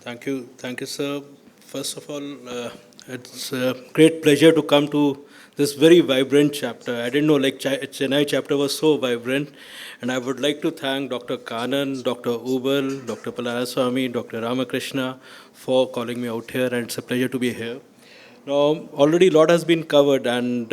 Thank you, sir. First of all, it's a great pleasure to come to this very vibrant chapter. I didn't know Chennai chapter was so vibrant, and I would like to thank Dr. Kanan, Dr. Ubal, Dr. Palaniswamy, Dr. Ramakrishna for calling me out here, and it's a pleasure to be here. Now, already a lot has been covered, and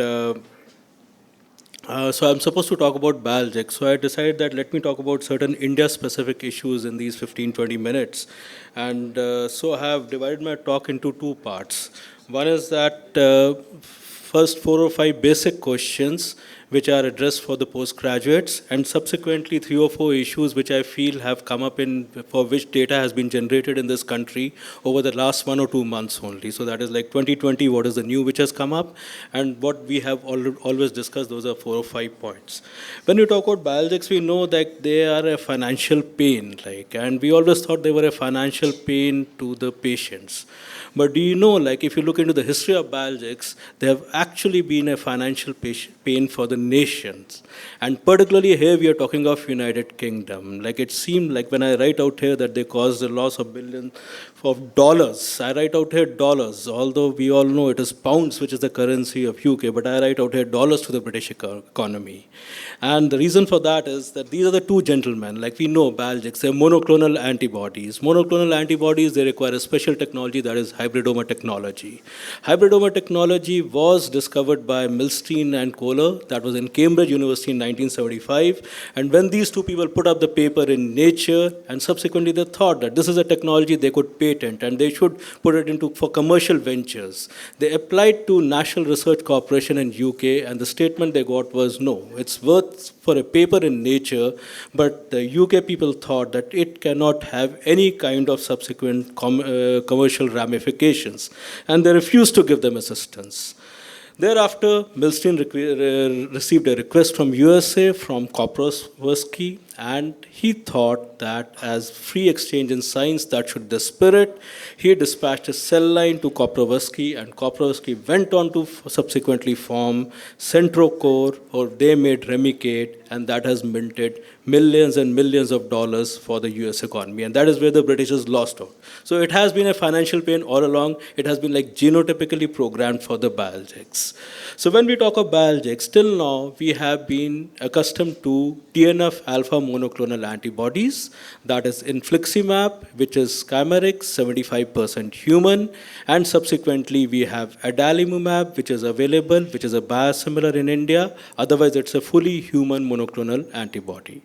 so I'm supposed to talk about Balgic. So I decided that let me talk about certain India-specific issues in these 15, 20 minutes. And so I have divided my talk into two parts. One is that first 4 or 5 basic questions which are addressed for the postgraduates, and subsequently 3 or 4 issues which I feel have come up in for which data has been generated in this country over the last 1 or 2 months only. So that is like 2020, what is the new which has come up, and what we have always discussed, those are 4 or 5 points. When we talk about biologics, we know that they are a financial pain, and we always thought they were a financial pain to the patients. But do you know, if you look into the history of biologics, they have actually been a financial pain for the nations. And particularly here we are talking of United Kingdom. It seemed like when I write out here that they caused a loss of billions of dollars, I write out here dollars, although we all know it is pounds, which is the currency of UK, but I write out here dollars to the British economy. And the reason for that is that these are the two gentlemen, we know biologics, they're monoclonal antibodies. Monoclonal antibodies, they require a special technology, that is hybridoma technology. Hybridoma technology was discovered by Milstein and Kohler, that was in Cambridge University in 1975. And when these two people put up the paper in Nature, and subsequently they thought that this is a technology they could patent and they should put it into for commercial ventures. They applied to National Research Corporation in UK, and the statement they got was no, it's worth for a paper in Nature, but the UK people thought that it cannot have any kind of subsequent commercial ramifications, and they refused to give them assistance. Thereafter, Milstein received a request from USA from Koprowski, and he thought that as free exchange in science, that should be the spirit. He dispatched a cell line to Koprowski, and Koprowski went on to subsequently form Centrocore, or they made Remicade, and that has minted millions and millions of dollars for the US economy. And that is where the Britishers lost out. So it has been a financial pain all along. It has been genotypically programmed for the biologics. So when we talk of biologics, till now we have been accustomed to TNF alpha monoclonal antibodies, that is infliximab, which is chimeric, 75% human, and subsequently we have adalimumab, which is available, which is a biosimilar in India. Otherwise, it's a fully human monoclonal antibody.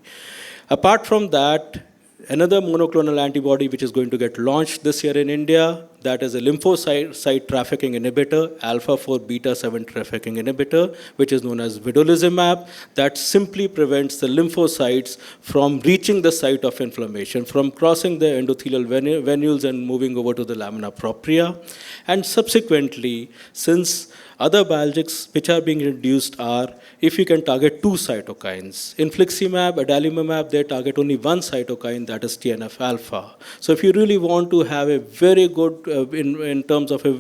Apart from that, another monoclonal antibody which is going to get launched this year in India, that is a lymphocyte trafficking inhibitor, alpha-4 beta-7 trafficking inhibitor, which is known as vedolizumab, that simply prevents the lymphocytes from reaching the site of inflammation, from crossing the endothelial venules and moving over to the lamina propria. And subsequently, since other biologics which are being introduced are, if you can target 2 cytokines. Infliximab, adalimumab, they target only 1 cytokine, that is TNF-alpha. So if you really want to have a very good, in terms of a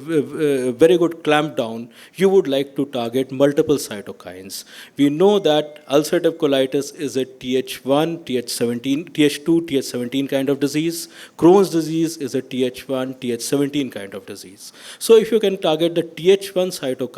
very good clamp down, you would like to target multiple cytokines. We know that ulcerative colitis is a Th1, Th17, Th2, Th17 kind of disease. Crohn's disease is a Th1, Th17 kind of disease. So if you can target the Th1 cytokine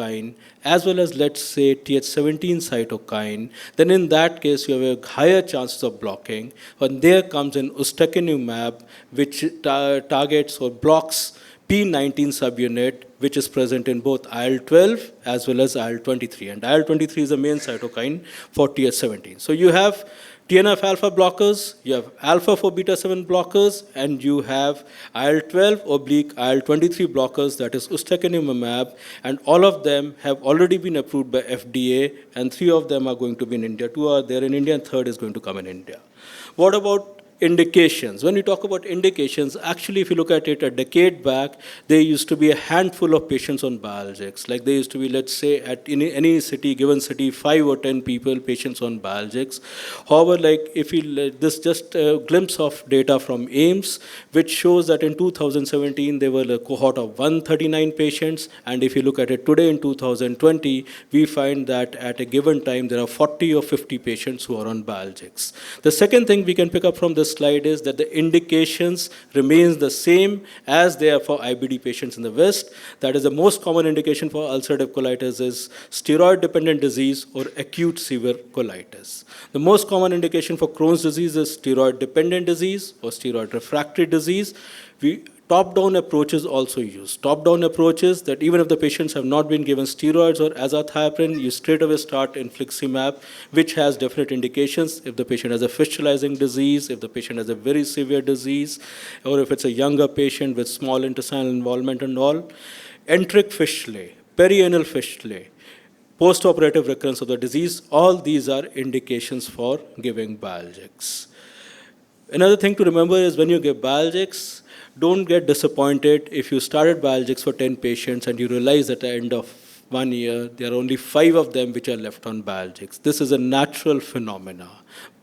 as well as, let's say, Th17 cytokine, then in that case you have a higher chances of blocking. And there comes in ustekinumab, which targets or blocks P19 subunit, which is present in both IL-12 as well as IL-23. And IL-23 is the main cytokine for Th17. So you have TNF-alpha blockers, you have alpha-4 beta-7 blockers, and you have IL-12/IL-23 blockers, that is ustekinumab, and all of them have already been approved by FDA, and 3 of them are going to be in India. 2 are there in India, and 3rd is going to come in India. What about indications? When we talk about indications, actually, if you look at it a decade back, there used to be a handful of patients on biologics. There used to be, let's say, in any city, given city, 5 or 10 people, patients on biologics. However, if you, this just a glimpse of data from AIMS, which shows that in 2017, there were a cohort of 139 patients. And if you look at it today in 2020, we find that at a given time, there are 40 or 50 patients who are on biologics. The second thing we can pick up from this this slide is that the indications remains the same as they are for IBD patients in the West. That is the most common indication for ulcerative colitis is steroid-dependent disease or acute severe colitis. The most common indication for Crohn's disease is steroid-dependent disease or steroid refractory disease. Top-down approaches also used. Top-down approaches that even if the patients have not been given steroids or azathioprine, you straight away start infliximab, which has definite indications if the patient has a fistulizing disease, if the patient has a very severe disease, or if it's a younger patient with small intestinal involvement and all. Enteric fistulae, perianal fistulae, post-operative recurrence of the disease, all these are indications for giving biologics. Another thing to remember is when you give biologics, don't get disappointed if you started biologics for 10 patients and you realize at the end of 1 year, there are only 5 of them which are left on biologics. This is a natural phenomena.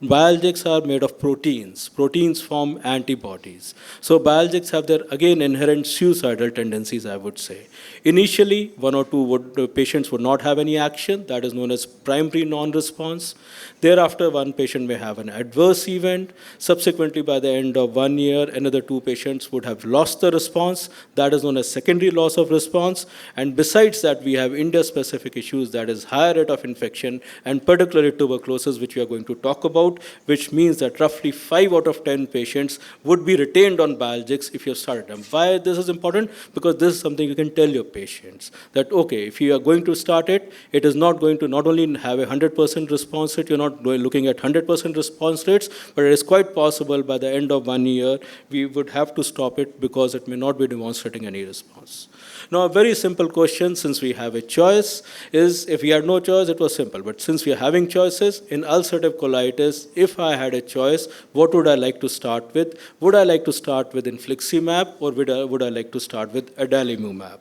Biologics are made of proteins. Proteins form antibodies. So biologics have their, again, inherent suicidal tendencies, I would say. Initially, 1 or 2 patients would not have any action. That is known as primary non-response. Thereafter, 1 patient may have an adverse event. Subsequently, by the end of 1 year, another 2 patients would have lost the response. That is known as secondary loss of response. And besides that, we have India-specific issues, that is higher rate of infection, and particularly tuberculosis, which we are going to talk about, which means that roughly 5 out of 10 patients would be retained on biologics if you have started them. Why this is important? Because this is something you can tell your patients that, okay, if you are going to start it, it is not going to not only have a 100% response rate, you're not looking at 100% response rates, but it is quite possible by the end of 1 year, we would have to stop it because it may not be demonstrating any response. Now, a very simple question, since we have a choice, is if we had no choice, it was simple. But since we are having choices, in ulcerative colitis, if I had a choice, what would I like to start with? Would I like to start with infliximab or would I like to start with adalimumab?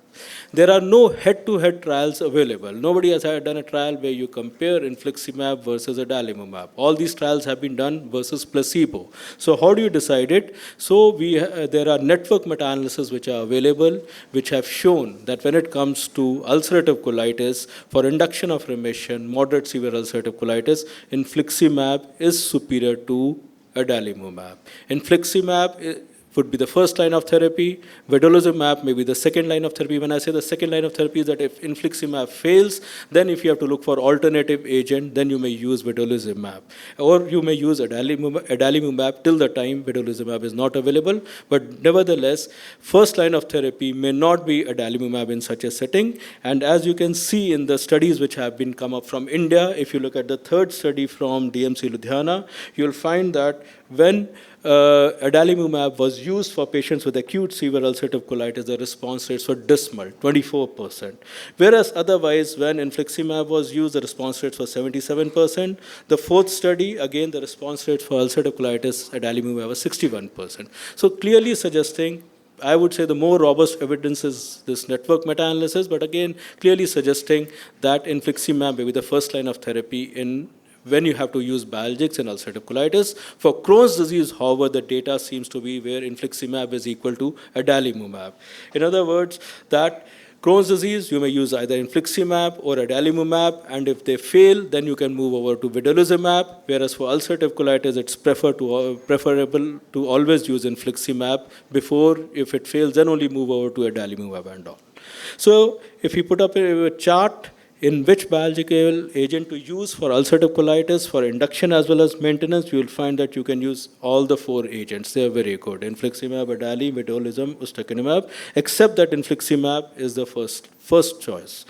There are no head-to-head trials available. Nobody has done a trial where you compare infliximab versus adalimumab. All these trials have been done versus placebo. So how do you decide it? So there are network meta-analyses which are available, which have shown that when it comes to ulcerative colitis, for induction of remission, moderate severe ulcerative colitis, infliximab is superior to adalimumab. Infliximab would be the first line of therapy. Vedolizumab may be the second line of therapy. When I say the second line of therapy is that if infliximab fails, then if you have to look for alternative agent, then you may use vedolizumab. Or you may use adalimumab till the time vedolizumab is not available. But nevertheless, first line of therapy may not be adalimumab in such a setting. And as you can see in the studies which have been come up from India, if you look at the third study from DMC Ludhiana, you'll find that when adalimumab was used for patients with acute severe ulcerative colitis, the response rates were dismal, 24%. Whereas otherwise, when infliximab was used, the response rates were 77%. The fourth study, again, the response rate for ulcerative colitis, adalimumab was 61%. So clearly suggesting, I would say the more robust evidence is this network meta-analysis, but again, clearly suggesting that infliximab may be the first line of therapy in when you have to use biologics in ulcerative colitis. For Crohn's disease, however, the data seems to be where infliximab is equal to adalimumab. In other words, that Crohn's disease, you may use either infliximab or adalimumab, and if they fail, then you can move over to vedolizumab, whereas for ulcerative colitis, it's preferable to always use infliximab before, if it fails, then only move over to adalimumab and all. So if you put up a chart, in which biological agent to use for ulcerative colitis, for induction as well as maintenance, you will find that you can use all the 4 agents. They are very good. Infliximab, adalimumab, vedolizumab, ustekinumab, except that infliximab is the first choice.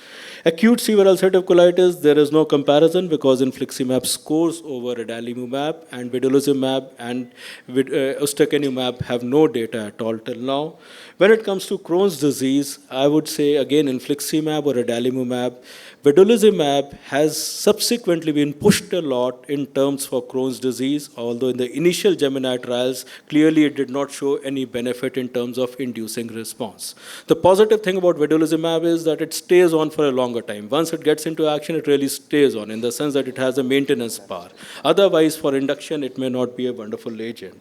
Acute severe ulcerative colitis, there is no comparison because infliximab scores over adalimumab, and vedolizumab and ustekinumab have no data at all till now. When it comes to Crohn's disease, I would say again infliximab or adalimumab. Vedolizumab has subsequently been pushed a lot in terms for Crohn's disease, although in the initial Gemini trials, clearly it did not show any benefit in terms of inducing response. The positive thing about vedolizumab is that it stays on for a longer time. Once it gets into action, it really stays on in the sense that it has a maintenance power. Otherwise, for induction, it may not be a wonderful agent.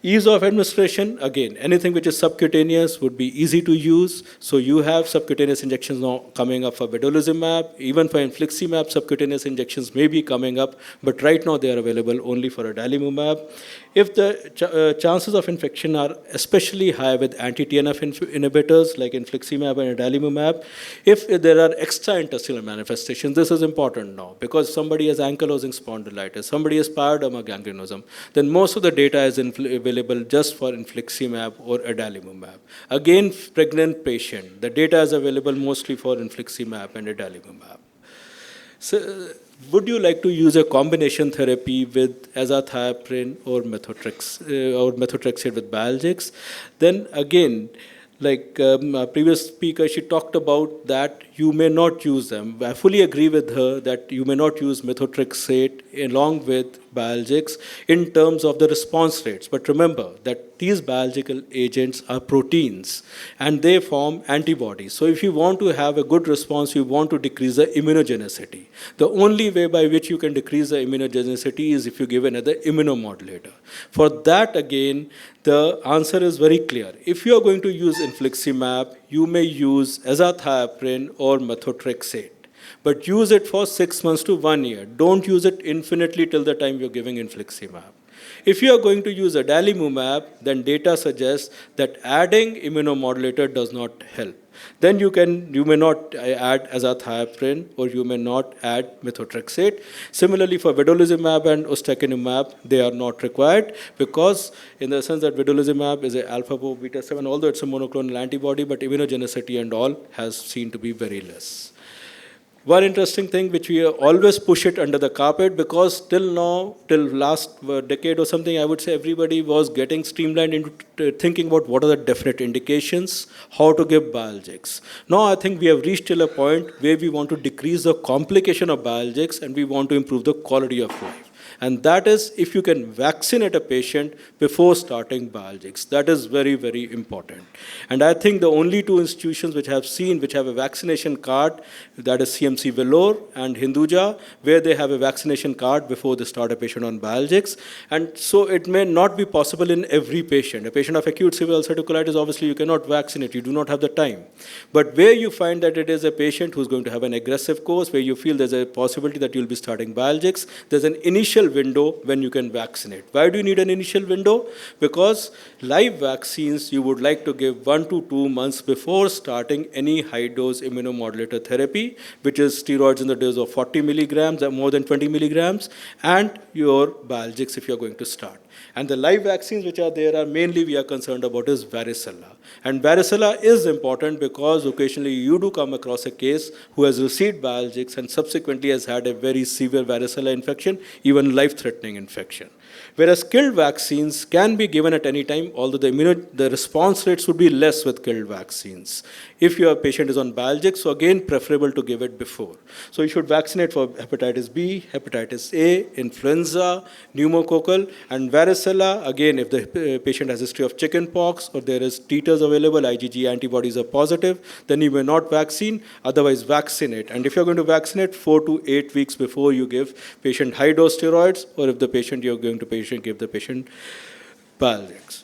Ease of administration, again, anything which is subcutaneous would be easy to use. So you have subcutaneous injections now coming up for vedolizumab. Even for infliximab, subcutaneous injections may be coming up, but right now they are available only for adalimumab. If the chances of infection are especially high with anti-TNF inhibitors like infliximab and adalimumab, if there are extraintestinal manifestations, this is important now because somebody has ankylosing spondylitis, somebody has pyoderma gangrenosum, then most of the data is available just for infliximab or adalimumab. Again, pregnant patient, the data is available mostly for infliximab and adalimumab. So, would you like to use a combination therapy with azathioprine or methotrexate with biologics? Then again, like a previous speaker, she talked about that you may not use them. I fully agree with her that you may not use methotrexate along with biologics in terms of the response rates. But remember that these biological agents are proteins and they form antibodies. So if you want to have a good response, you want to decrease the immunogenicity. The only way by which you can decrease the immunogenicity is if you give another immunomodulator. For that, again, the answer is very clear. If you are going to use infliximab, you may use azathioprine or methotrexate. But use it for 6 months to 1 year. Don't use it infinitely till the time you're giving infliximab. If you are going to use adalimumab, then data suggests that adding immunomodulator does not help. Then you may not add azathioprine or you may not add methotrexate. Similarly, for vedolizumab and ustekinumab, they are not required because in the sense that vedolizumab is a alpha-4 beta-7, although it's a monoclonal antibody, but immunogenicity and all has seen to be very less. One interesting thing which we always push it under the carpet because till now, till last decade or something, I would say everybody was getting streamlined into thinking about what are the definite indications, how to give biologics. Now I think we have reached till a point where we want to decrease the complication of biologics and we want to improve the quality of life. And that is if you can vaccinate a patient before starting biologics. That is very, very important. And I think the only two institutions which have a vaccination card, that is CMC Vellore and Hinduja, where they have a vaccination card before they start a patient on biologics. And so it may not be possible in every patient. A patient of acute severe ulcerative colitis, obviously you cannot vaccinate, you do not have the time. But where you find that it is a patient who's going to have an aggressive course, where you feel there's a possibility that you'll be starting biologics, there's an initial window when you can vaccinate. Why do you need an initial window? Because live vaccines you would like to give 1 to 2 months before starting any high-dose immunomodulator therapy, which is steroids in the dose of 40 milligrams or more than 20 milligrams, and your biologics if you're going to start. And the live vaccines which are there are mainly we are concerned about is varicella. And varicella is important because occasionally you do come across a case who has received biologics and subsequently has had a very severe varicella infection, even life-threatening infection. Whereas killed vaccines can be given at any time, although the response rates would be less with killed vaccines. If your patient is on biologics, so again, preferable to give it before. So you should vaccinate for hepatitis B, hepatitis A, influenza, pneumococcal, and varicella. Again, if the patient has a history of chickenpox or there is titers available, IgG antibodies are positive, then you may not vaccine, otherwise vaccinate. And if you're going to vaccinate 4 to 8 weeks before you give patient high-dose steroids, or if the patient you're going to give the patient biologics.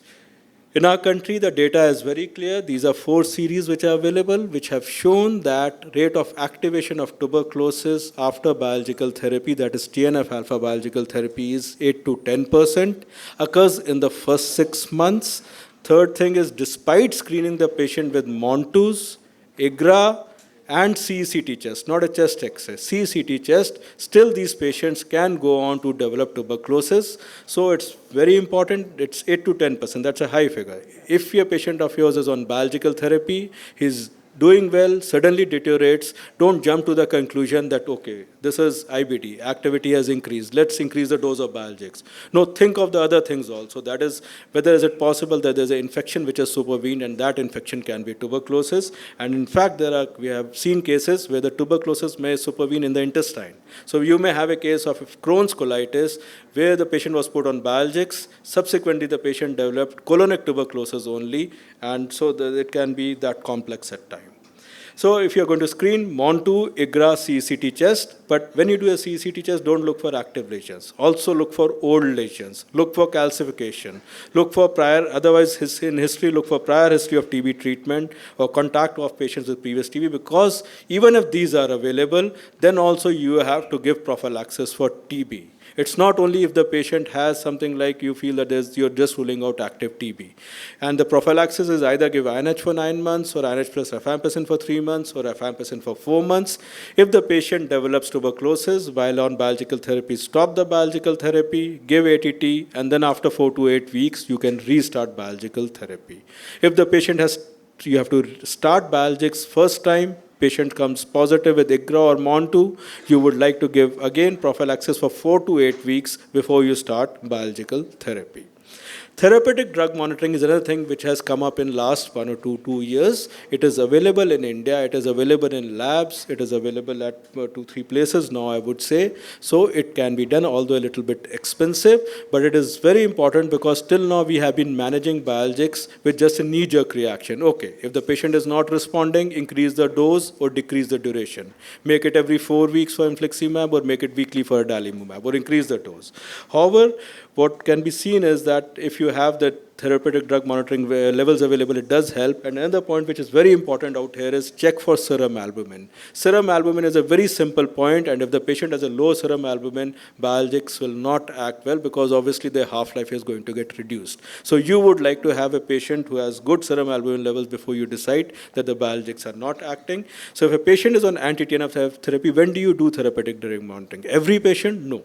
In our country, the data is very clear. These are 4 series which are available, which have shown that rate of activation of tuberculosis after biological therapy, that is TNF-alpha biological therapy, is 8 to 10%, occurs in the first 6 months. Third thing is, despite screening the patient with MONTUS, IGRA, and CECT chest, not a chest X-ray, CECT chest, still these patients can go on to develop tuberculosis. So it's very important, it's 8 to 10%, that's a high figure. If a patient of yours is on biological therapy, he's doing well, suddenly deteriorates, don't jump to the conclusion that, okay, this is IBD, activity has increased, let's increase the dose of biologics. No, think of the other things also. That is, whether is it possible that there's an infection which has supervened and that infection can be tuberculosis. And in fact, we have seen cases where the tuberculosis may supervene in the intestine. So you may have a case of Crohn's colitis where the patient was put on biologics, subsequently the patient developed colonic tuberculosis only, and so it can be that complex at times. So if you're going to screen, MON2, IGRA, CECT chest, but when you do a CECT chest, don't look for active lesions. Also look for old lesions. Look for calcification. Look for prior, otherwise in history, look for prior history of TB treatment or contact of patients with previous TB, because even if these are available, then also you have to give prophylaxis for TB. It's not only if the patient has something like you feel that you're just ruling out active TB. And the prophylaxis is either give INH for 9 months or INH plus rifampicin for 3 months or rifampicin for 4 months. If the patient develops tuberculosis while on biological therapy, stop the biological therapy, give ATT, and then after 4 to 8 weeks, you can restart biological therapy. If the patient has, you have to start biologics first time, patient comes positive with IGRA or MON2, you would like to give again prophylaxis for 4 to 8 weeks before you start biological therapy. Therapeutic drug monitoring is another thing which has come up in last 1 or 2 years. It is available in India, it is available in labs, it is available at 2-3 places now, I would say. So it can be done, although a little bit expensive, but it is very important because till now we have been managing biologics with just a knee-jerk reaction. Okay, if the patient is not responding, increase the dose or decrease the duration. Make it every 4 weeks for infliximab or make it weekly for adalimumab or increase the dose. However, what can be seen is that if you have the therapeutic drug monitoring levels available, it does help. And another point which is very important out here is check for serum albumin. Serum albumin is a very simple point, and if the patient has a low serum albumin, biologics will not act well because obviously their half-life is going to get reduced. So you would like to have a patient who has good serum albumin levels before you decide that the biologics are not acting. So if a patient is on anti-TNF therapy, when do you do therapeutic drug monitoring? Every patient? No.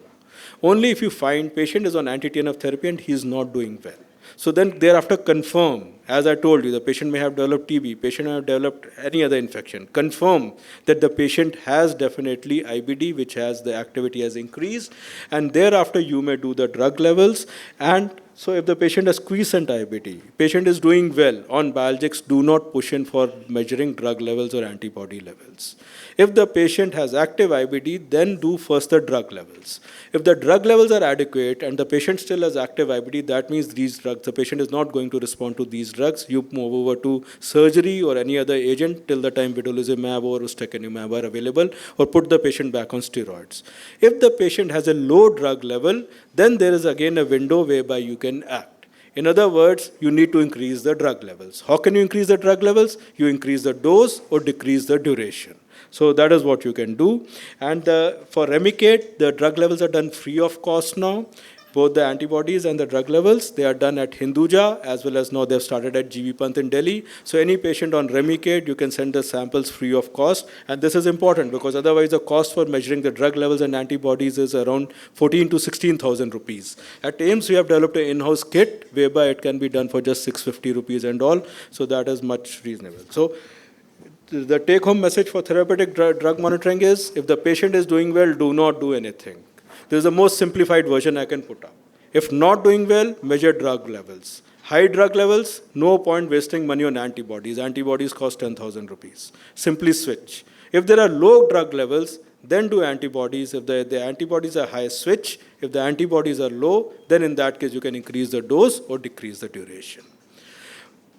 Only if you find patient is on anti-TNF therapy and he is not doing well. So then thereafter confirm, as I told you, the patient may have developed TB, patient may have developed any other infection. Confirm that the patient has definitely IBD, which has the activity has increased, and thereafter you may do the drug levels. And so if the patient has quiescent IBD, patient is doing well on biologics, do not push in for measuring drug levels or antibody levels. If the patient has active IBD, then do first the drug levels. If the drug levels are adequate and the patient still has active IBD, that means these drugs, the patient is not going to respond to these drugs. You move over to surgery or any other agent till the time vedolizumab or ustekinumab are available, or put the patient back on steroids. If the patient has a low drug level, then there is again a window whereby you can act. In other words, you need to increase the drug levels. How can you increase the drug levels? You increase the dose or decrease the duration. So that is what you can do. And for Remicade, the drug levels are done free of cost now. Both the antibodies and the drug levels, they are done at Hinduja, as well as now they've started at GV Pant in Delhi. So any patient on Remicade, you can send the samples free of cost. And this is important because otherwise the cost for measuring the drug levels and antibodies is around 14 to 16,000 rupees. At AIIMS, we have developed an in-house kit whereby it can be done for just 650 rupees and all. So that is much reasonable. So the take-home message for therapeutic drug monitoring is, if the patient is doing well, do not do anything. This is the most simplified version I can put up. If not doing well, measure drug levels. High drug levels, no point wasting money on antibodies. Antibodies cost 10,000 rupees. Simply switch. If there are low drug levels, then do antibodies. If the antibodies are high, switch. If the antibodies are low, then in that case you can increase the dose or decrease the duration.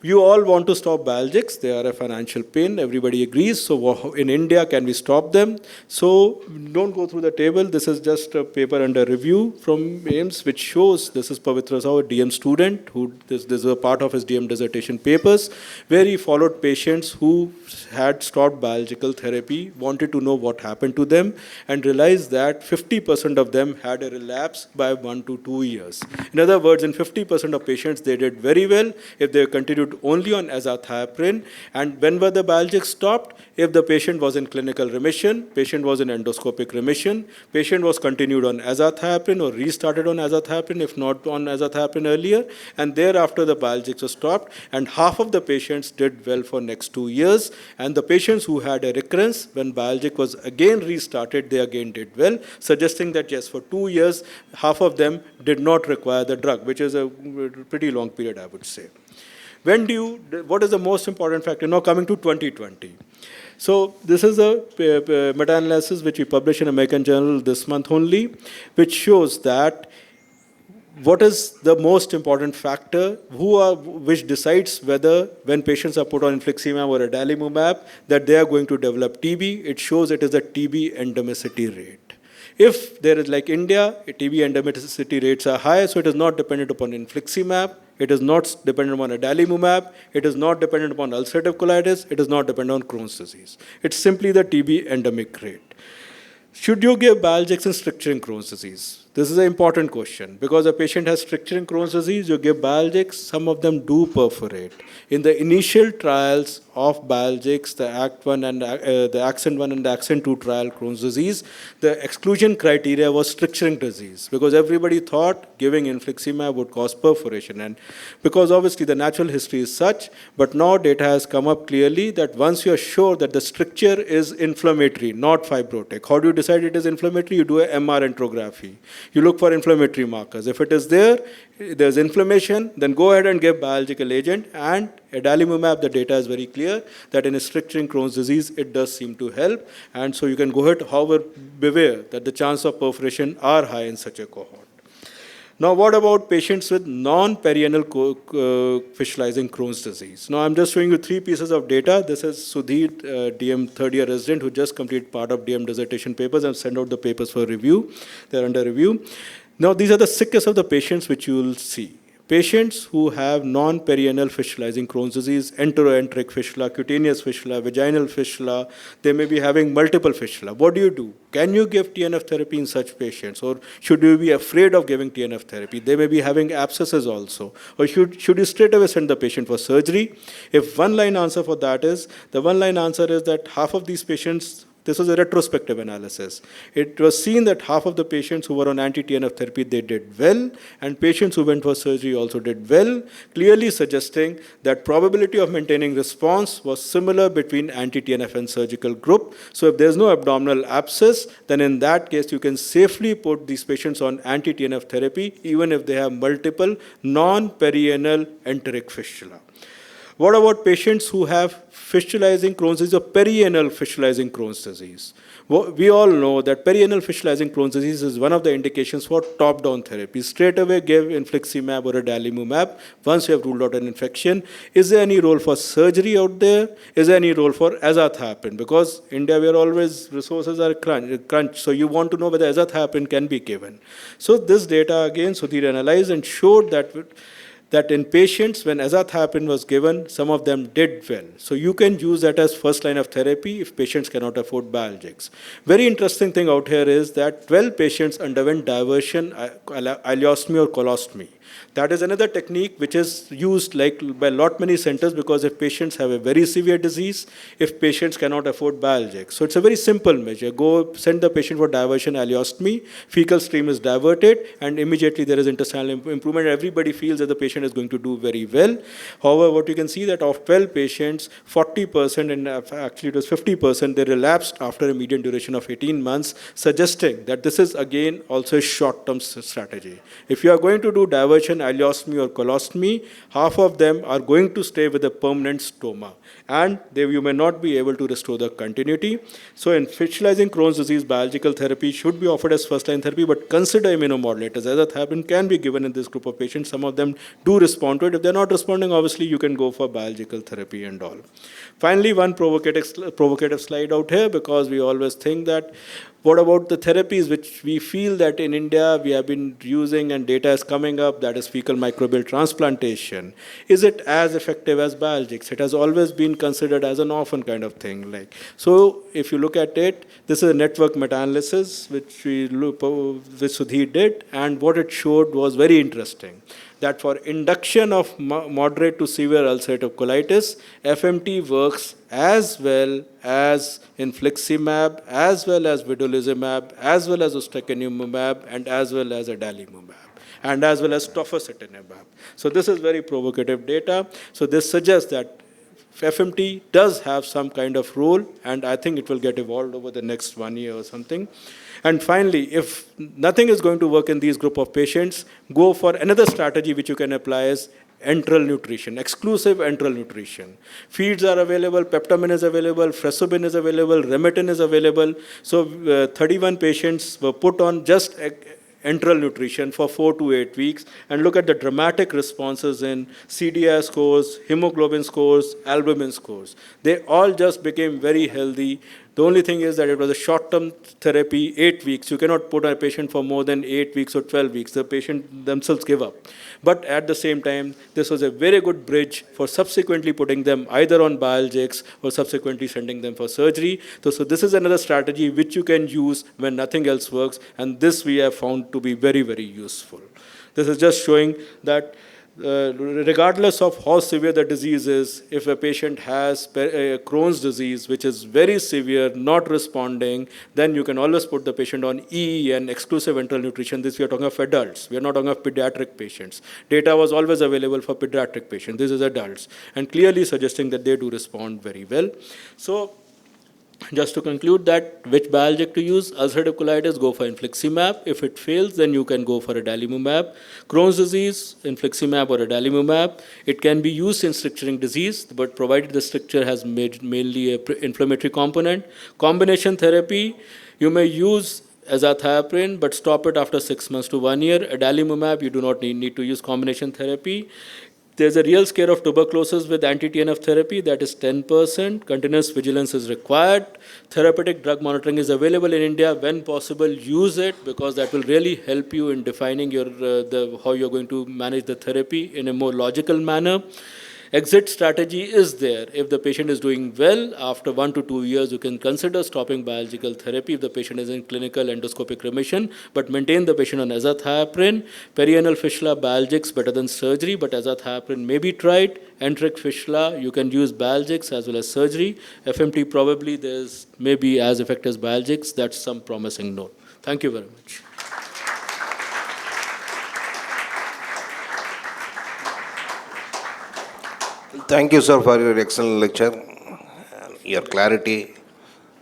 You all want to stop biologics. They are a financial pain. Everybody agrees. So in India, can we stop them? So don't go through the table. This is just a paper under review from AIIMS, which shows, this is Pavitra Sahu, a DM student, who this is a part of his DM dissertation papers, where he followed patients who had stopped biological therapy, wanted to know what happened to them, and realized that 50% of them had a relapse by 1 to 2 years. In other words, in 50% of patients, they did very well if they continued only on azathioprine. And when were the biologics stopped? If the patient was in clinical remission, patient was in endoscopic remission, patient was continued on azathioprine or restarted on azathioprine, if not on azathioprine earlier, and thereafter the biologics were stopped, and half of the patients did well for next 2 years, and the patients who had a recurrence, when biologic was again restarted, they again did well, suggesting that yes, for 2 years, half of them did not require the drug, which is a pretty long period, I would say. What is the most important factor? Now coming to 2020. So this is a meta-analysis which we published in American Journal this month only, which shows that what is the most important factor which decides whether when patients are put on infliximab or adalimumab that they are going to develop TB? It shows it is the TB endemicity rate. If there is like India, TB endemicity rates are high, so it is not dependent upon infliximab, it is not dependent upon adalimumab, it is not dependent upon ulcerative colitis, it is not dependent on Crohn's disease. It's simply the TB endemic rate. Should you give Biologics in stricturing Crohn's disease? This is an important question because a patient has stricturing Crohn's disease, you give Biologics, some of them do perforate. In the initial trials of Biologics, the ACT1 and the ACCENT-1 and the ACCENT-2 trial Crohn's disease, the exclusion criteria was stricturing disease because everybody thought giving infliximab would cause perforation, and because obviously the natural history is such, but now data has come up clearly that once you are sure that the stricture is inflammatory, not fibrotic, how do you decide it is inflammatory? You do a MR enterography. You look for inflammatory markers. If it is there's inflammation, then go ahead and give biological agent. And adalimumab, the data is very clear that in a stricturing Crohn's disease, it does seem to help. And so you can go ahead, however, beware that the chance of perforation are high in such a cohort. Now, what about patients with non-perianal fistulizing Crohn's disease? Now, I'm just showing you 3 pieces of data. This is Sudhir, DM third-year resident, who just completed part of DM dissertation papers and sent out the papers for review. They're under review. Now, these are the sickest of the patients which you will see. Patients who have non-perianal fistulizing Crohn's disease, enteroenteric fistula, cutaneous fistula, vaginal fistula, they may be having multiple fistula. What do? Can you give TNF therapy in such patients? Or should you be afraid of giving TNF therapy? They may be having abscesses also. Or should you straight away send the patient for surgery? If one-line answer for that is, the one-line answer is that half of these patients, this was a retrospective analysis. It was seen that half of the patients who were on anti-TNF therapy, they did well, and patients who went for surgery also did well, clearly suggesting that probability of maintaining response was similar between anti-TNF and surgical group. So if there's no abdominal abscess, then in that case, you can safely put these patients on anti-TNF therapy, even if they have multiple non-perianal enteric fistula. What about patients who have fistulizing Crohn's disease or perianal fistulizing Crohn's disease? Well, we all know that perianal fistulizing Crohn's disease is one of the indications for top-down therapy. Straight away give infliximab or adalimumab once you have ruled out an infection. Is there any role for surgery out there? Is there any role for azathioprine? Because India, where always resources are crunch, so you want to know whether azathioprine can be given. So this data again, Sudhir analyzed and showed that in patients, when azathioprine was given, some of them did well. So you can use that as first line of therapy if patients cannot afford Biologics. Very interesting thing out here is that 12 patients underwent diversion, ileostomy or colostomy. That is another technique which is used by many centers because if patients have a very severe disease, if patients cannot afford Biologics. So it's a very simple measure. Go send the patient for diversion ileostomy, fecal stream is diverted, and immediately there is intestinal improvement. Everybody feels that the patient is going to do very well. However, what you can see that of 12 patients, 40% and actually it was 50%, they relapsed after a median duration of 18 months, suggesting that this is again also a short-term strategy. If you are going to do diversion, ileostomy or colostomy, half of them are going to stay with a permanent stoma, and you may not be able to restore the continuity. So in fistulizing Crohn's disease, biological therapy should be offered as first-line therapy, but consider immunomodulators. Azathioprine can be given in this group of patients. Some of them do respond to it. If they're not responding, obviously you can go for biological therapy and all. Finally, one provocative slide out here, because we always think that what about the therapies which we feel that in India we have been using and data is coming up, that is fecal microbial transplantation. Is it as effective as Biologics? It has always been considered as an orphan kind of thing. So if you look at it, this is a network meta-analysis which Sudhir did, and what it showed was very interesting. That for induction of moderate to severe ulcerative colitis, FMT works as well as infliximab, as well as vedolizumab, as well as ustekinumab, and as well as adalimumab, and as well as tofacitinib. So this is very provocative data. So this suggests that FMT does have some kind of role, and I think it will get evolved over the next 1 year or something. And finally, if nothing is going to work in these group of patients, go for another strategy which you can apply is enteral nutrition, exclusive enteral nutrition. Feeds are available, peptamen is available, fresubin is available, Remetin is available. So 31 patients were put on just enteral nutrition for 4 to 8 weeks and look at the dramatic responses in CDI scores, hemoglobin scores, albumin scores. They all just became very healthy. The only thing is that it was a short-term therapy, 8 weeks. You cannot put a patient for more than 8 weeks or 12 weeks. The patient themselves give up. But at the same time, this was a very good bridge for subsequently putting them either on biologics or subsequently sending them for surgery. So this is another strategy which you can use when nothing else works, and this we have found to be very, very useful. This is just showing that regardless of how severe the disease is, if a patient has Crohn's disease, which is very severe, not responding, then you can always put the patient on EEN, exclusive enteral nutrition. This we are talking of adults. We are not talking of pediatric patients. Data was always available for pediatric patients. This is adults, and clearly suggesting that they do respond very well. So, just to conclude that, which biologic to use? Ulcerative colitis, go for infliximab. If it fails, then you can go for adalimumab. Crohn's disease, infliximab or adalimumab. It can be used in stricturing disease, but provided the stricture has mainly an inflammatory component. Combination therapy, you may use azathioprine, but stop it after 6 months to 1 year. Adalimumab, you do not need to use combination therapy. There's a real scare of tuberculosis with anti-TNF therapy, that is 10%. Continuous vigilance is required. Therapeutic drug monitoring is available in India. When possible, use it, because that will really help you in defining your how you're going to manage the therapy in a more logical manner. Exit strategy is there. If the patient is doing well, after 1 to 2 years, you can consider stopping biological therapy if the patient is in clinical endoscopic remission, but maintain the patient on azathioprine. Perianal fistula, biologics better than surgery, but azathioprine may be tried. Enteric fistula, you can use biologics as well as surgery. FMT probably there's maybe as effective as biologics. That's some promising note. Thank you very much. Thank you, sir, for your excellent lecture, your clarity.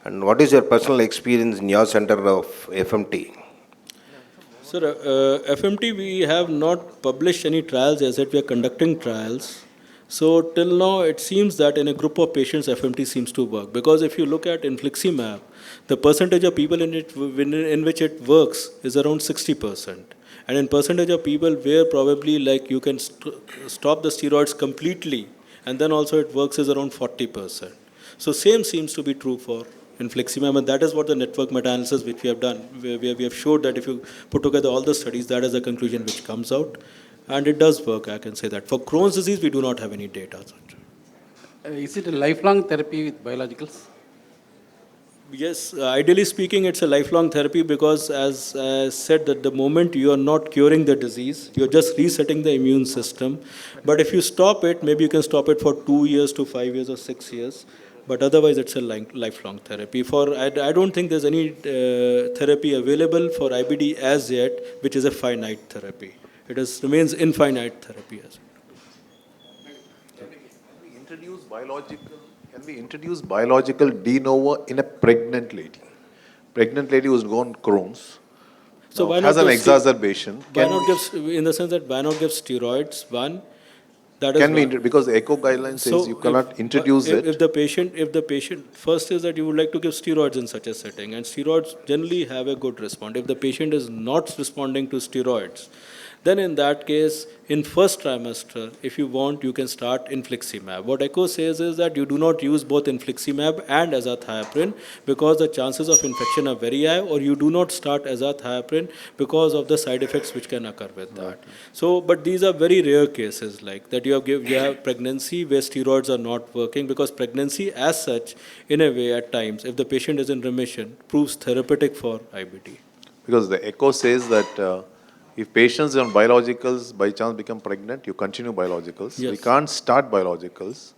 And what is your personal experience in your center of FMT? Sir, FMT, we have not published any trials as yet. We are conducting trials. So till now, it seems that in a group of patients, FMT seems to work. Because if you look at infliximab, the percentage of people in which it works is around 60%. And in percentage of people where probably like you can stop the steroids completely, and then also it works is around 40%. So same seems to be true for infliximab, and that is what the network meta-analysis which we have done, where we have showed that if you put together all the studies, that is the conclusion which comes out. And it does work, I can say that. For Crohn's disease, we do not have any data. Is it a lifelong therapy with biologicals? Yes, ideally speaking, it's a lifelong therapy, because as I said, that the moment you are not curing the disease, you're just resetting the immune system. But if you stop it, maybe you can stop it for 2 years to 5 years or 6 years. But otherwise, it's a lifelong therapy. I don't think there's any therapy available for IBD as yet, which is a finite therapy. It remains infinite therapy as well. Can we introduce biological de novo in a pregnant lady? Pregnant lady who's gone Crohn's, So why has not an give exacerbation. Why not give, in the sense that why not give steroids? One, that is Can we, one. because the ECHO guideline says you cannot introduce it. If the patient, first is that you would like to give steroids in such a setting, and steroids generally have a good response. If the patient is not responding to steroids, then in that case, in first trimester, if you want, you can start infliximab. What ECHO says is that you do not use both infliximab and azathioprine because the chances of infection are very high, or you do not start azathioprine because of the side effects which can occur with that. So, but these are very rare cases, like that you have pregnancy where steroids are not working, because pregnancy as such, in a way at times, if the patient is in remission, proves therapeutic for IBD. Because the ECHO says that if patients on biologicals by chance become pregnant, you continue biologicals. Yes. We can't start biologicals.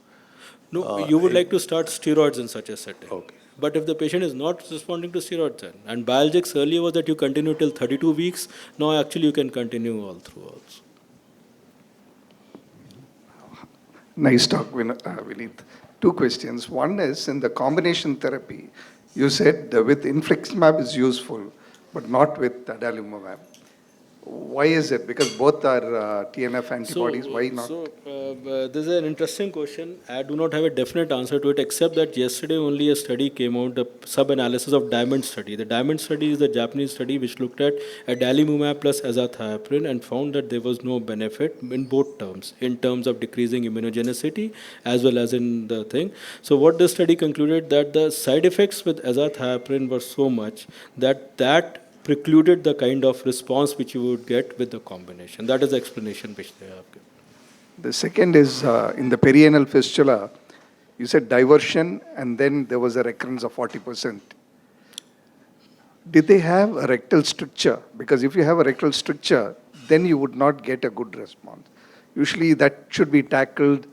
No, you would like to start steroids in such a setting. Okay. But if the patient is not responding to steroids, then, and biologics earlier was that you continue till 32 weeks, now actually you can continue all through also. Nice talk, Vineet. Two questions. One is, in the combination therapy, you said with infliximab is useful, but not with adalimumab. Why is it? Because both are TNF antibodies. Why not? So This is an interesting question. I do not have a definite answer to it, except that yesterday only a study came out, the sub-analysis of Diamond study. The Diamond study is the Japanese study which looked at adalimumab plus azathioprine and found that there was no benefit in both terms, in terms of decreasing immunogenicity as well as in the thing. So what the study concluded that the side effects with azathioprine were so much that precluded the kind of response which you would get with the combination. That is the explanation which they have given. The second is in the perianal fistula, you said diversion and then there was a recurrence of 40%. Did they have a rectal stricture? Because if you have a rectal stricture, then you would not get a good response. Usually that should be tackled.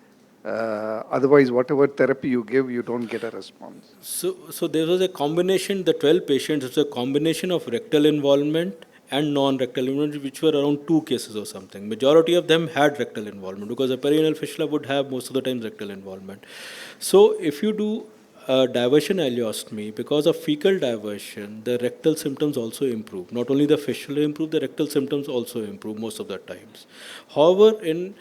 Otherwise, whatever therapy you give, you don't get a response. So there was a combination, the 12 patients, it's a combination of rectal involvement and non-rectal involvement, which were around 2 cases or something. Majority of them had rectal involvement because a perianal fistula would have most of the time rectal involvement. So if you do diversion ileostomy, because of fecal diversion, the rectal symptoms also improve. Not only the fistula improve, the rectal symptoms also improve most of the times. However, in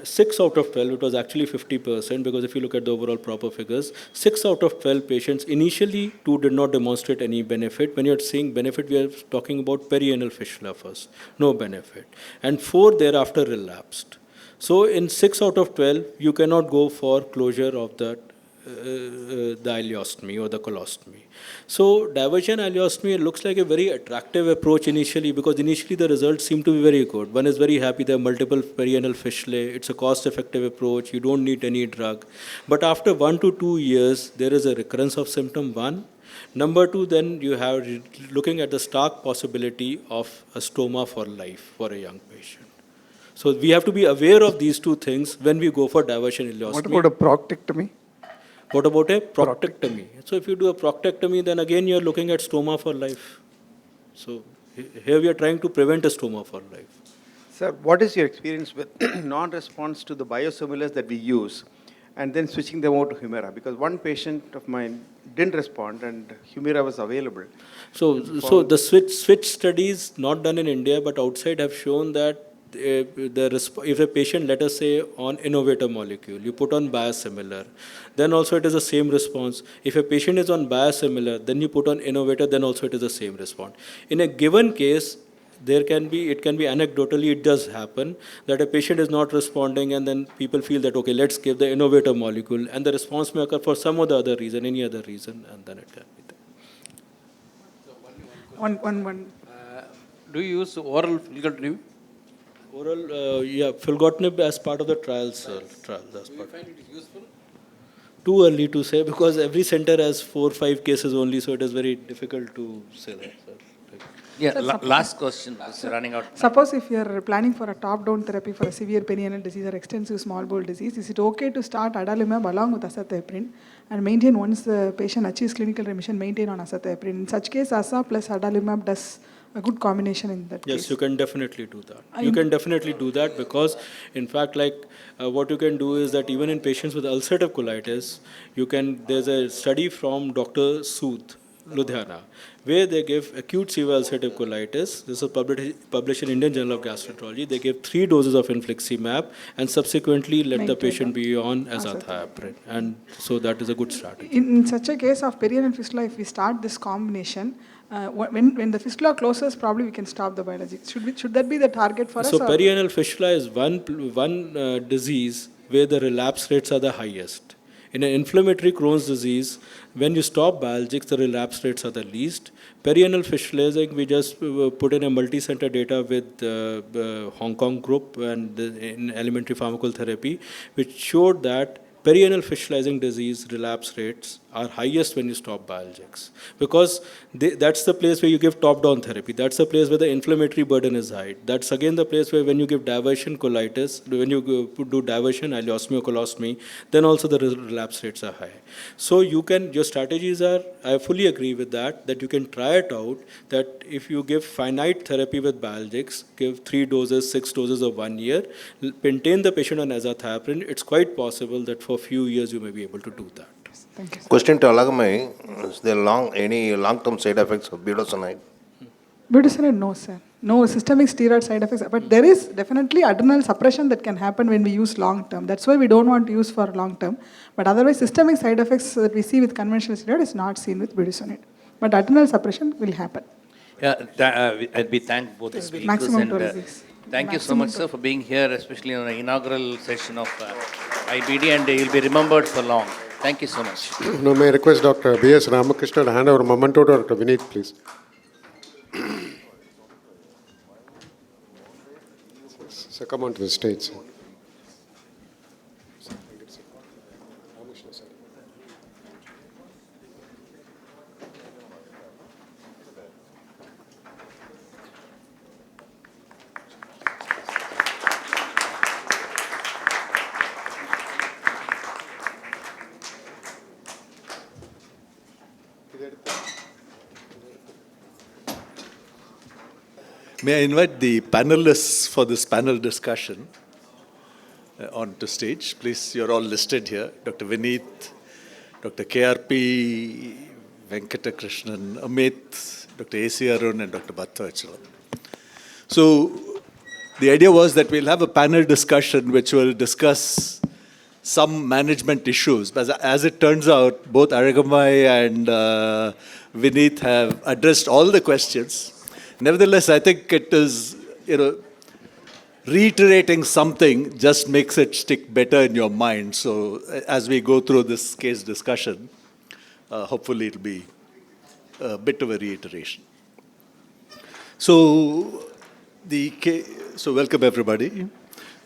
6 out of 12, it was actually 50%, because if you look at the overall proper figures, 6 out of 12 patients, initially 2 did not demonstrate any benefit. When you're saying benefit, we are talking about perianal fistula first, no benefit. And 4 thereafter relapsed. So in 6 out of 12, you cannot go for closure of the ileostomy or the colostomy. So diversion ileostomy looks like a very attractive approach initially, because initially the results seem to be very good. One is very happy, there are multiple perianal fistulae, it's a cost-effective approach, you don't need any drug. But after 1 to 2 years, there is a recurrence of symptom 1. Number 2, then you have looking at the stark possibility of a stoma for life for a young patient. So we have to be aware of these 2 things when we go for diversion ileostomy. What about a proctectomy? What about a proctectomy? So if you do a proctectomy, then again you are looking at stoma for life. So here we are trying to prevent a stoma for life. Sir, what is your experience with non-response to the biosimilars that we use and then switching them over to Humira? Because one patient of mine didn't respond and Humira was available. So the switch studies not done in India but outside have shown that if a patient, let us say, on innovator molecule, you put on biosimilar, then also it is the same response. If a patient is on biosimilar, then you put on innovator, then also it is the same response. In a given case, it can be anecdotally, it does happen that a patient is not responding and then people feel that, okay, let's give the innovator molecule, and the response may occur for some other reason, any other reason, and then it can be there. One. Do you use oral filgotinib? Oral, filgotinib as part of the trials, sir. Do you find it useful? Too early to say, because every center has 4 or 5 cases only, so it is very difficult to say that, sir. Yeah, last question, it's running out. Suppose if you are planning for a top-down therapy for a severe perianal disease or extensive small bowel disease, is it okay to start adalimumab along with azathioprine and maintain, once the patient achieves clinical remission, maintain on azathioprine? In such case, asa plus adalimumab does a good combination in that case. Yes, you can definitely do that. You can definitely do that, because, in fact, what you can do is that even in patients with ulcerative colitis, there's a study from Dr. Sood, Ludhiana, where they give acute severe ulcerative colitis. This is published in Indian Journal of Gastroenterology. They give 3 doses of infliximab and subsequently let the patient be on azathioprine. And so that is a good strategy. In such a case of perianal fistula, if we start this combination, when the fistula closes, probably we can stop the biologics. Should that be the target for us? So perianal fistula is one disease where the relapse rates are the highest. In an inflammatory Crohn's disease, when you stop biologics, the relapse rates are the least. Perianal fistula, we just put in a multi-center data with the Hong Kong group and in elementary pharmacotherapy, which showed that perianal fistulizing disease relapse rates are highest when you stop biologics, because that's the place where you give top-down therapy. That's the place where the inflammatory burden is high. That's again the place where when you give diversion colitis, when you do diversion ileostomy or colostomy, then also the relapse rates are high. So your strategies are, I fully agree with that you can try it out, that if you give finite therapy with biologics, give 3 doses, 6 doses of 1 year, maintain the patient on azathioprine, it's quite possible that for a few years you may be able to do that. Thank you. Question to Alagamai, is there any long-term side effects of budesonide? Budesonide, no, sir. no systemic steroid side effects, but there is definitely adrenal suppression that can happen when we use long term. That's why we don't want to use for long term. But otherwise, systemic side effects that we see with conventional steroid is not seen with budesonide. But adrenal suppression will happen. We thank both the speakers. Maximum and tolerance. thank you so Maximum much, sir, for being here, especially on the inaugural session of IBD, and you'll be remembered for long. Thank you so much. No, may I request Dr. B.S. Ramakrishna to hand over memento to Dr. Vineet, please. So come on to the stage, sir. May I invite the panelists for this panel discussion onto stage? Please, you're all listed here. Dr. Vineet, Dr. KRP, Venkatakrishnan, Amit, Dr. A.C. Arun, and Dr. Bhatta Achalam. So the idea was that we'll have a panel discussion which will discuss some management issues. But as it turns out, both Aragamai and Vineet have addressed all the questions. Nevertheless, I think it is, reiterating something just makes it stick better in your mind. So as we go through this case discussion, hopefully it'll be a bit of a reiteration. So welcome everybody.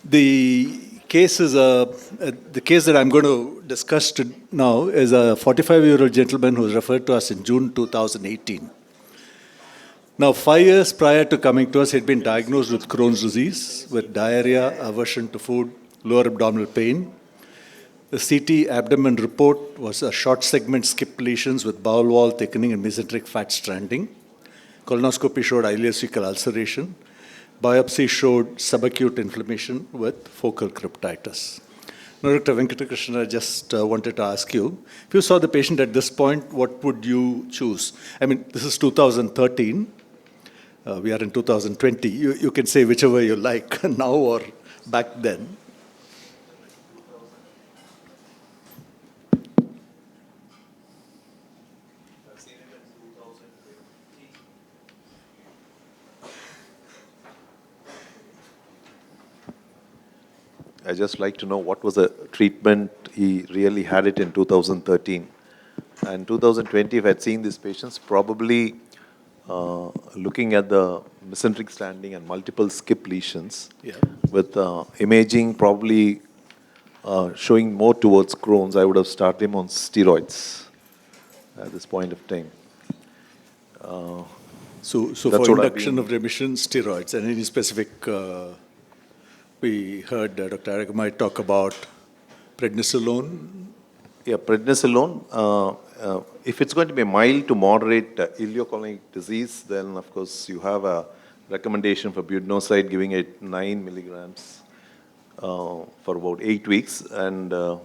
The case that I'm going to discuss now is a 45-year-old gentleman who was referred to us in June 2018. Now, 5 years prior to coming to us, he'd been diagnosed with Crohn's disease, with diarrhea, aversion to food, lower abdominal pain. The CT abdomen report was a short segment skip lesions with bowel wall thickening and mesenteric fat stranding. Colonoscopy showed ileocecal ulceration. Biopsy showed subacute inflammation with focal cryptitis. Now, Dr. Venkatakrishnan, I just wanted to ask you, if you saw the patient at this point, what would you choose? I mean, this is 2013. We are in 2020. You can say whichever you like, now or back then. I just like to know what was the treatment he really had it in 2013. And 2020, if I had seen these patients, probably looking at the mesenteric standing and multiple skip lesions, with imaging probably showing more towards Crohn's, I would have started him on steroids at this point of time. So for induction of remission, steroids, and any specific, we heard Dr. Aragamai talk about prednisolone. Yeah, prednisolone. If it's going to be mild to moderate ileocolonic disease, then of course you have a recommendation for budesonide, giving it 9 milligrams for about 8 weeks, and it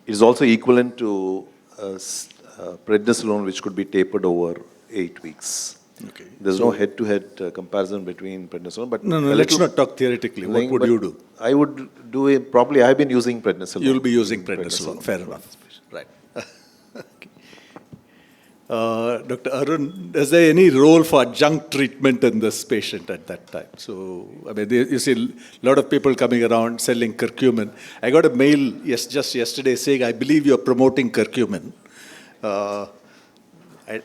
is also equivalent to prednisolone, which could be tapered over 8 weeks. Okay. There's no head-to-head comparison between prednisolone, but No, let's not talk theoretically. What would you do? I would do it. Probably, I've been using prednisolone. You'll be using prednisolone. Fair enough. Right. Okay. Dr. Arun, is there any role for adjunct treatment in this patient at that time? So, I mean, you see a lot of people coming around selling curcumin. I got a mail just yesterday saying, I believe you're promoting curcumin.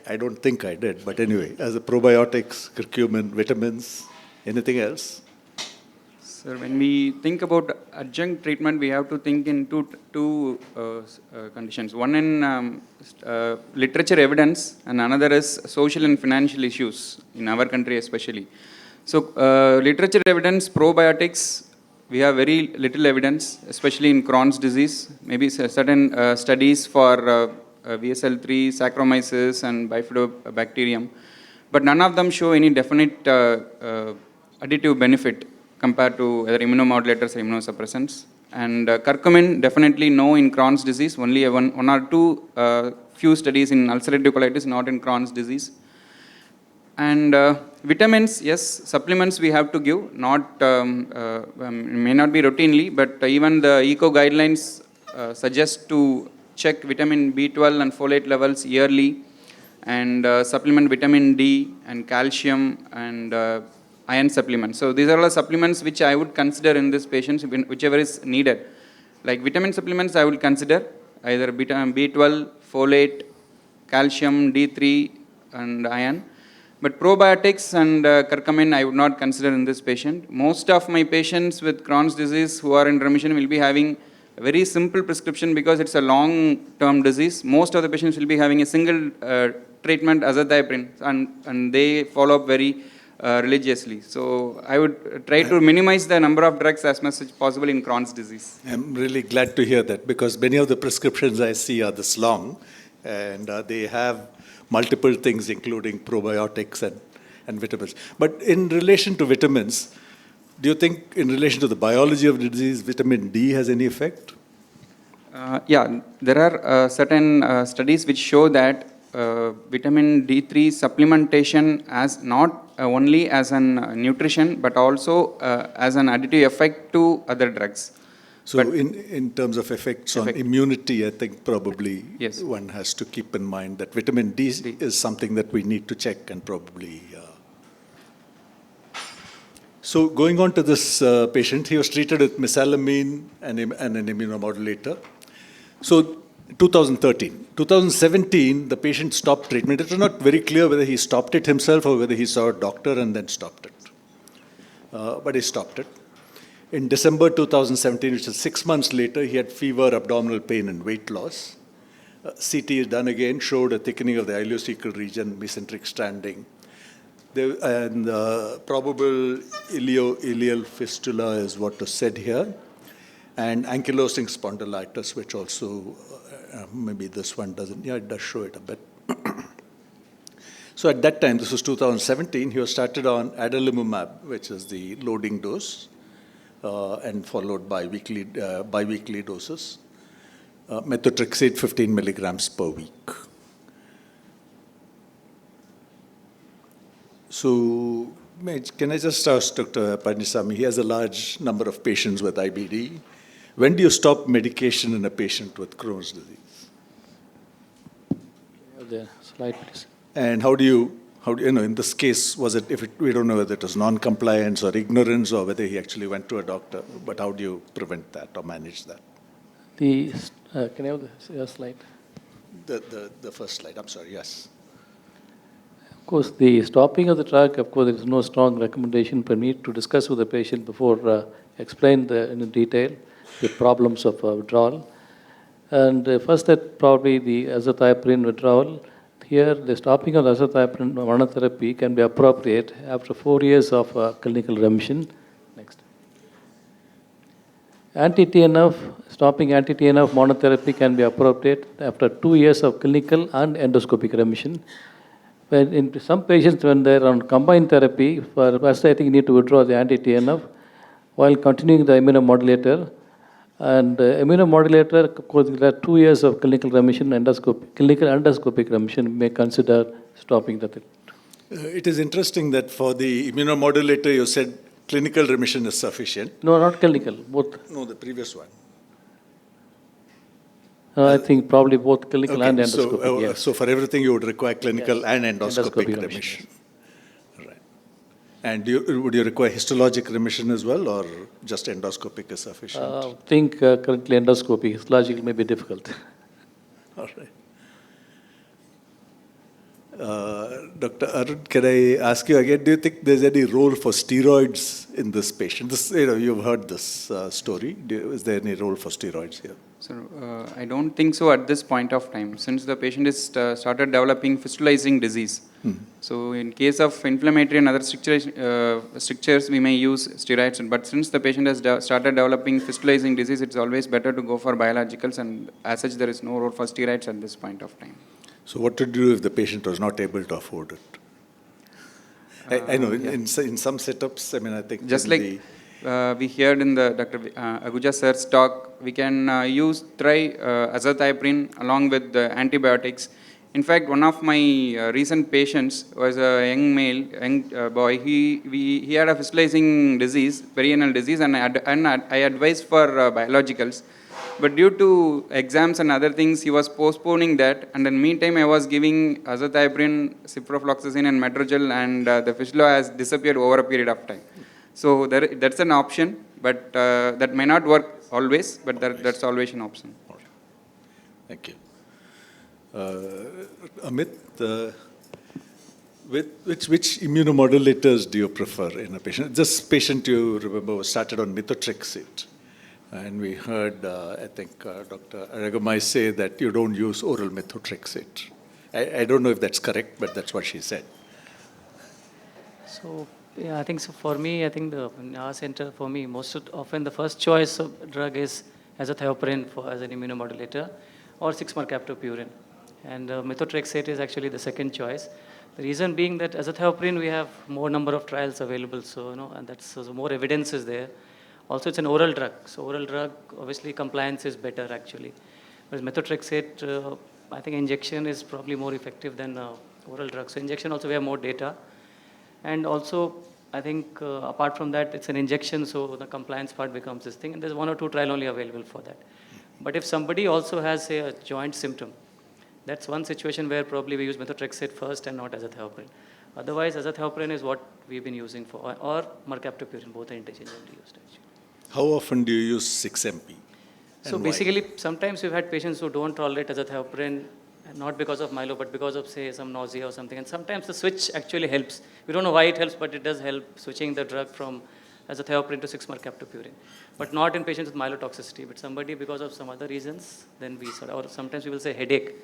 I don't think I did, but anyway, as a probiotics, curcumin, vitamins, anything else? Sir, when we think about adjunct treatment, we have to think in two conditions. One in literature evidence, and another is social and financial issues in our country especially. So literature evidence, probiotics, we have very little evidence, especially in Crohn's disease. Maybe certain studies for VSL3, Saccharomyces, and Bifidobacterium, but none of them show any definite additive benefit compared to either immunomodulators or immunosuppressants. And curcumin, definitely no in Crohn's disease, only one or two few studies in ulcerative colitis, not in Crohn's disease. And vitamins, yes, supplements we have to give, not may not be routinely, but even the ECO guidelines suggest to check vitamin B12 and folate levels yearly, and supplement vitamin D and calcium and iron supplements. So these are all supplements which I would consider in this patient, whichever is needed. Like vitamin supplements, I would consider either B12, folate, calcium, D3, and iron. But probiotics and curcumin I would not consider in this patient. Most of my patients with Crohn's disease who are in remission will be having a very simple prescription because it's a long-term disease. Most of the patients will be having a single treatment, azathioprine, and they follow up very religiously. So I would try to minimize the number of drugs as much as possible in Crohn's disease. I'm really glad to hear that because many of the prescriptions I see are this long and they have multiple things including probiotics and vitamins. But in relation to vitamins, do you think in relation to the biology of the disease, vitamin D has any effect? Yeah, there are certain studies which show that vitamin D3 supplementation as not only as an nutrition but also as an additive effect to other drugs. So in terms of effects on immunity, I think probably Yes. one has to keep in mind that vitamin D is something that we need to check and probably. So going on to this patient, he was treated with mesalamine and an immunomodulator. So 2013. 2017, the patient stopped treatment. It was not very clear whether he stopped it himself or whether he saw a doctor and then stopped it. But he stopped it. In December 2017, which is 6 months later, he had fever, abdominal pain, and weight loss. CT is done again, showed a thickening of the ileocecal region, mesenteric stranding. And probable ileal fistula is what was said here. And ankylosing spondylitis, which also, maybe this one doesn't, yeah, it does show it a bit. So at that time, this was 2017, he was started on adalimumab, which is the loading dose, and followed by biweekly doses. Methotrexate 15 milligrams per week. So can I just ask Dr. Panisamy, he has a large number of patients with IBD. When do you stop medication in a patient with Crohn's disease? The slide, please. And how do you know, in this case, was it, we don't know whether it was non-compliance or ignorance or whether he actually went to a doctor, but how do you prevent that or manage that? Can I have the slide? The first slide, I'm sorry, yes. Of course, the stopping of the drug, of course, there is no strong recommendation for me to discuss with the patient before explain in detail the problems of withdrawal. And first, that probably the azathioprine withdrawal. Here, the stopping of azathioprine monotherapy can be appropriate after 4 years of clinical remission. Next. Anti-TNF, stopping anti-TNF monotherapy can be appropriate after 2 years of clinical and endoscopic remission. When in some patients, when they're on combined therapy, first I think you need to withdraw the anti-TNF while continuing the immunomodulator. And immunomodulator, of course, there are 2 years of clinical remission, clinical endoscopic remission, may consider stopping the therapy. It is interesting that for the immunomodulator, you said clinical remission is sufficient. No, not clinical, both. No, the previous one. I think probably both clinical and Okay, endoscopic, yes. So for everything, you would require clinical Yes. and endoscopic Endoscopic remission. Right. And would you require histologic remission as well, or just endoscopic is sufficient? I think currently endoscopy, histological may be difficult. All right. Dr. Arun, can I ask you again, do you think there's any role for steroids in this patient? You've heard this story. Is there any role for steroids here? So I don't think so at this point of time, since the patient is started developing fistulizing disease. So in case of inflammatory and other strictures, we may use steroids. But since the patient has started developing fistulizing disease, it's always better to go for biologicals, and as such, there is no role for steroids at this point of time. So what to do if the patient was not able to afford it? I know in some setups, I mean, I think just like we heard in the Dr. Aguja sir's talk, we can try azathioprine along with the antibiotics In fact, one of my recent patients was a young male, boy. He had a fistulizing disease, perianal disease, and I advised for biologicals. But due to exams and other things, he was postponing that. And in the meantime, I was giving azathioprine, ciprofloxacin, and metrogel, and the fistula has disappeared over a period of time. So that's an option, but that may not work always, but that's always an option. Thank you. Amit, which immunomodulators do you prefer in a patient? This patient, you remember, was started on methotrexate. And we heard, I think, Dr. Aragamai say that you don't use oral methotrexate. I don't know if that's correct, but that's what she said. So, yeah, I think so. For me, I think in our center, for me, often the first choice of drug is azathioprine as an immunomodulator or 6-mercaptopurine. And methotrexate is actually the second choice. The reason being that azathioprine, we have more number of trials available, so, and that's so more evidence is there. Also, it's an oral drug. So, oral drug, obviously, compliance is better, actually. Whereas methotrexate, I think injection is probably more effective than oral drug. So, injection also, we have more data. And also, I think apart from that, it's an injection, so the compliance part becomes this thing. And there's 1 or 2 trial only available for that. But if somebody also has, say, a joint symptom, that's one situation where probably we use methotrexate first and not azathioprine. Otherwise, azathioprine is what we've been using for, or mercaptopurine, both are interchangeably used, actually. How often do you use 6-MP? So basically, sometimes we've had patients who don't tolerate azathioprine, not because of myelo, but because of, say, some nausea or something. And sometimes the switch actually helps. We don't know why it helps, but it does help switching the drug from azathioprine to 6-mercaptopurine. But not in patients with myelotoxicity. But somebody, because of some other reasons, then we sort of, or sometimes we will say headache.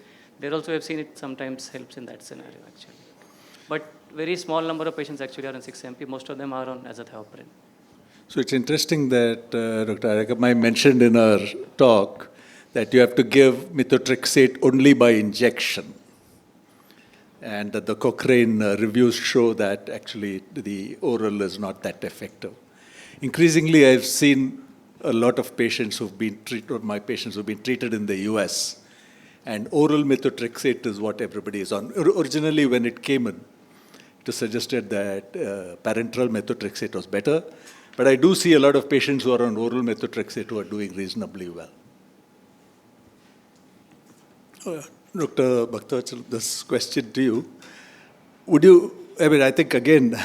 There also have seen it sometimes helps in that scenario, actually. But very small number of patients actually are on 6-MP. Most of them are on azathioprine. So it's interesting that Dr. Aragamai mentioned in her talk that you have to give methotrexate only by injection. And that the Cochrane reviews show that actually the oral is not that effective. Increasingly, I've seen a lot of patients who've been treated, or my patients who've been treated in the US, and oral methotrexate is what everybody is on. Originally, when it came in, it was suggested that parenteral methotrexate was better. But I do see a lot of patients who are on oral methotrexate who are doing reasonably well. Dr. Bhaktawachal, this question to you. Would you, I think again,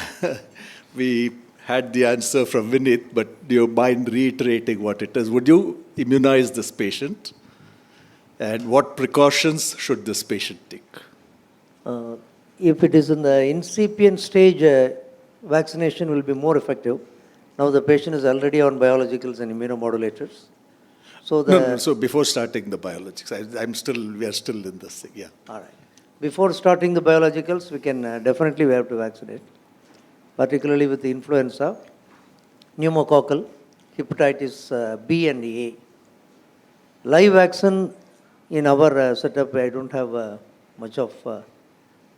we had the answer from Vinit, but do you mind reiterating what it is? Would you immunize this patient? And what precautions should this patient take? If it is in the incipient stage, vaccination will be more effective. Now the patient is already on biologicals and immunomodulators. So so before starting the biologics, we are still in this thing, yeah. All right. Before starting the biologicals, we can definitely we have to vaccinate, particularly with the influenza, pneumococcal, hepatitis B and A. Live vaccine in our setup, I don't have much of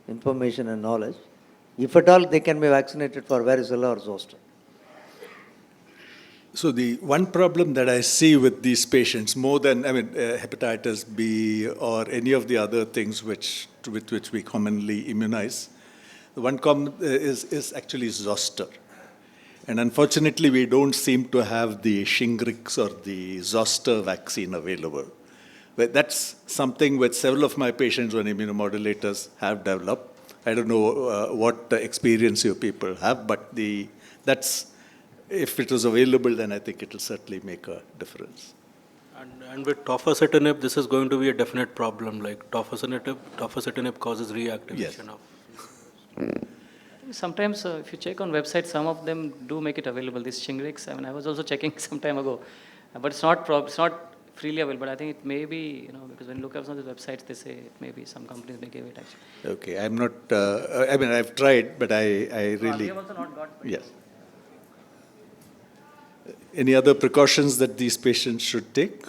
information and knowledge. If at all, they can be vaccinated for varicella or zoster. So the one problem that I see with these patients, more than hepatitis B or any of the other things with which we commonly immunize, the one common is actually zoster. And unfortunately, we don't seem to have the Shingrix or the zoster vaccine available. But that's something which several of my patients on immunomodulators have developed. I don't know what experience your people have, but that's, if it is available, then I think it will certainly make a difference. And with tofacitinib, this is going to be a definite problem. Like tofacitinib causes reactivation of. Sometimes, if you check on websites, some of them do make it available. This Shingrix, I was also checking some time ago, but it's not freely available. But I think it may be, because when you look at some of the websites, they say maybe some companies may give it actually. Okay, I'm not. I've tried, but I really. We have also not got. Yes. Any other precautions that these patients should take?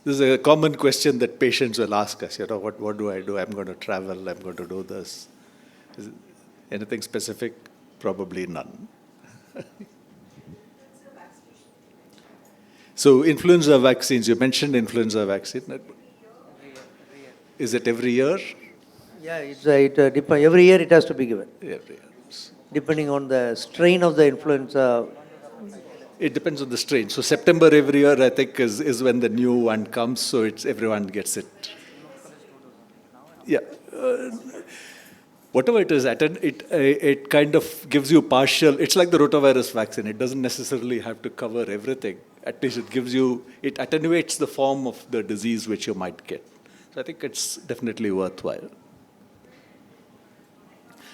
This is a common question that patients will ask us, what do I do? I'm going to travel, I'm going to do this. Is anything specific? Probably none. So influenza vaccines, you mentioned influenza vaccine. Is it every year? Yeah, every year it has to be given, Every year. depending on the strain of the influenza. It depends on the strain. So September every year, I think, is when the new one comes, so everyone gets it. Yeah. Whatever it is, it kind of gives you partial, it's like the rotavirus vaccine. It doesn't necessarily have to cover everything. At least it attenuates the form of the disease which you might get. So I think it's definitely worthwhile.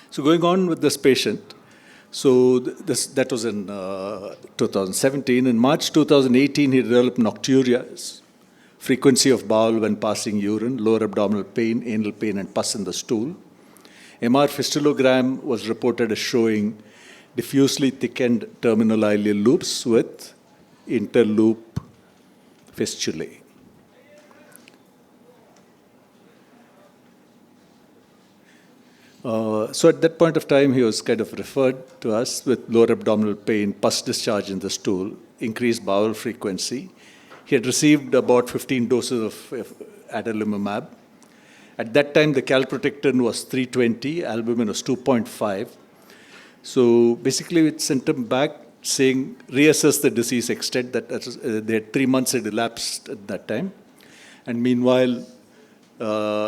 So going on with this patient, so that was in 2017. In March 2018, he developed nocturia, frequency of bowel when passing urine, lower abdominal pain, anal pain, and pus in the stool. MR fistulogram was reported as showing diffusely thickened terminal ileal loops with interloop fistulae. So at that point of time, he was kind of referred to us with lower abdominal pain, pus discharge in the stool, increased bowel frequency. He had received about 15 doses of adalimumab. At that time, the calprotectin was 320, albumin was 2.5. So basically, it sent him back saying, reassess the disease extent. They had 3 months had elapsed at that time. And meanwhile,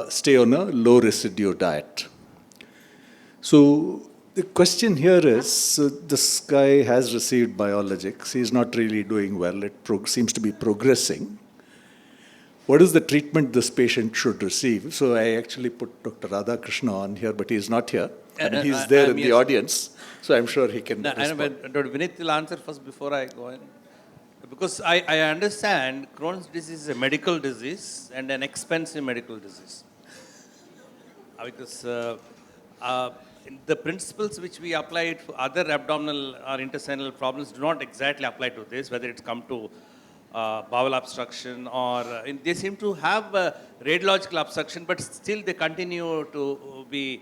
stay on a low residue diet. So the question here is, so this guy has received biologics. He's not really doing well. It seems to be progressing. What is the treatment this patient should receive? So I actually put Dr. Radhakrishna on here, but he's not here. And he's there in the audience, so I'm sure he can respond. Dr. Vinith will answer first before I go in. Because I understand Crohn's disease is a medical disease and an expensive medical disease. Because the principles which we applied for other abdominal or intestinal problems do not exactly apply to this, whether it's come to bowel obstruction or they seem to have radiological obstruction, but still they continue to be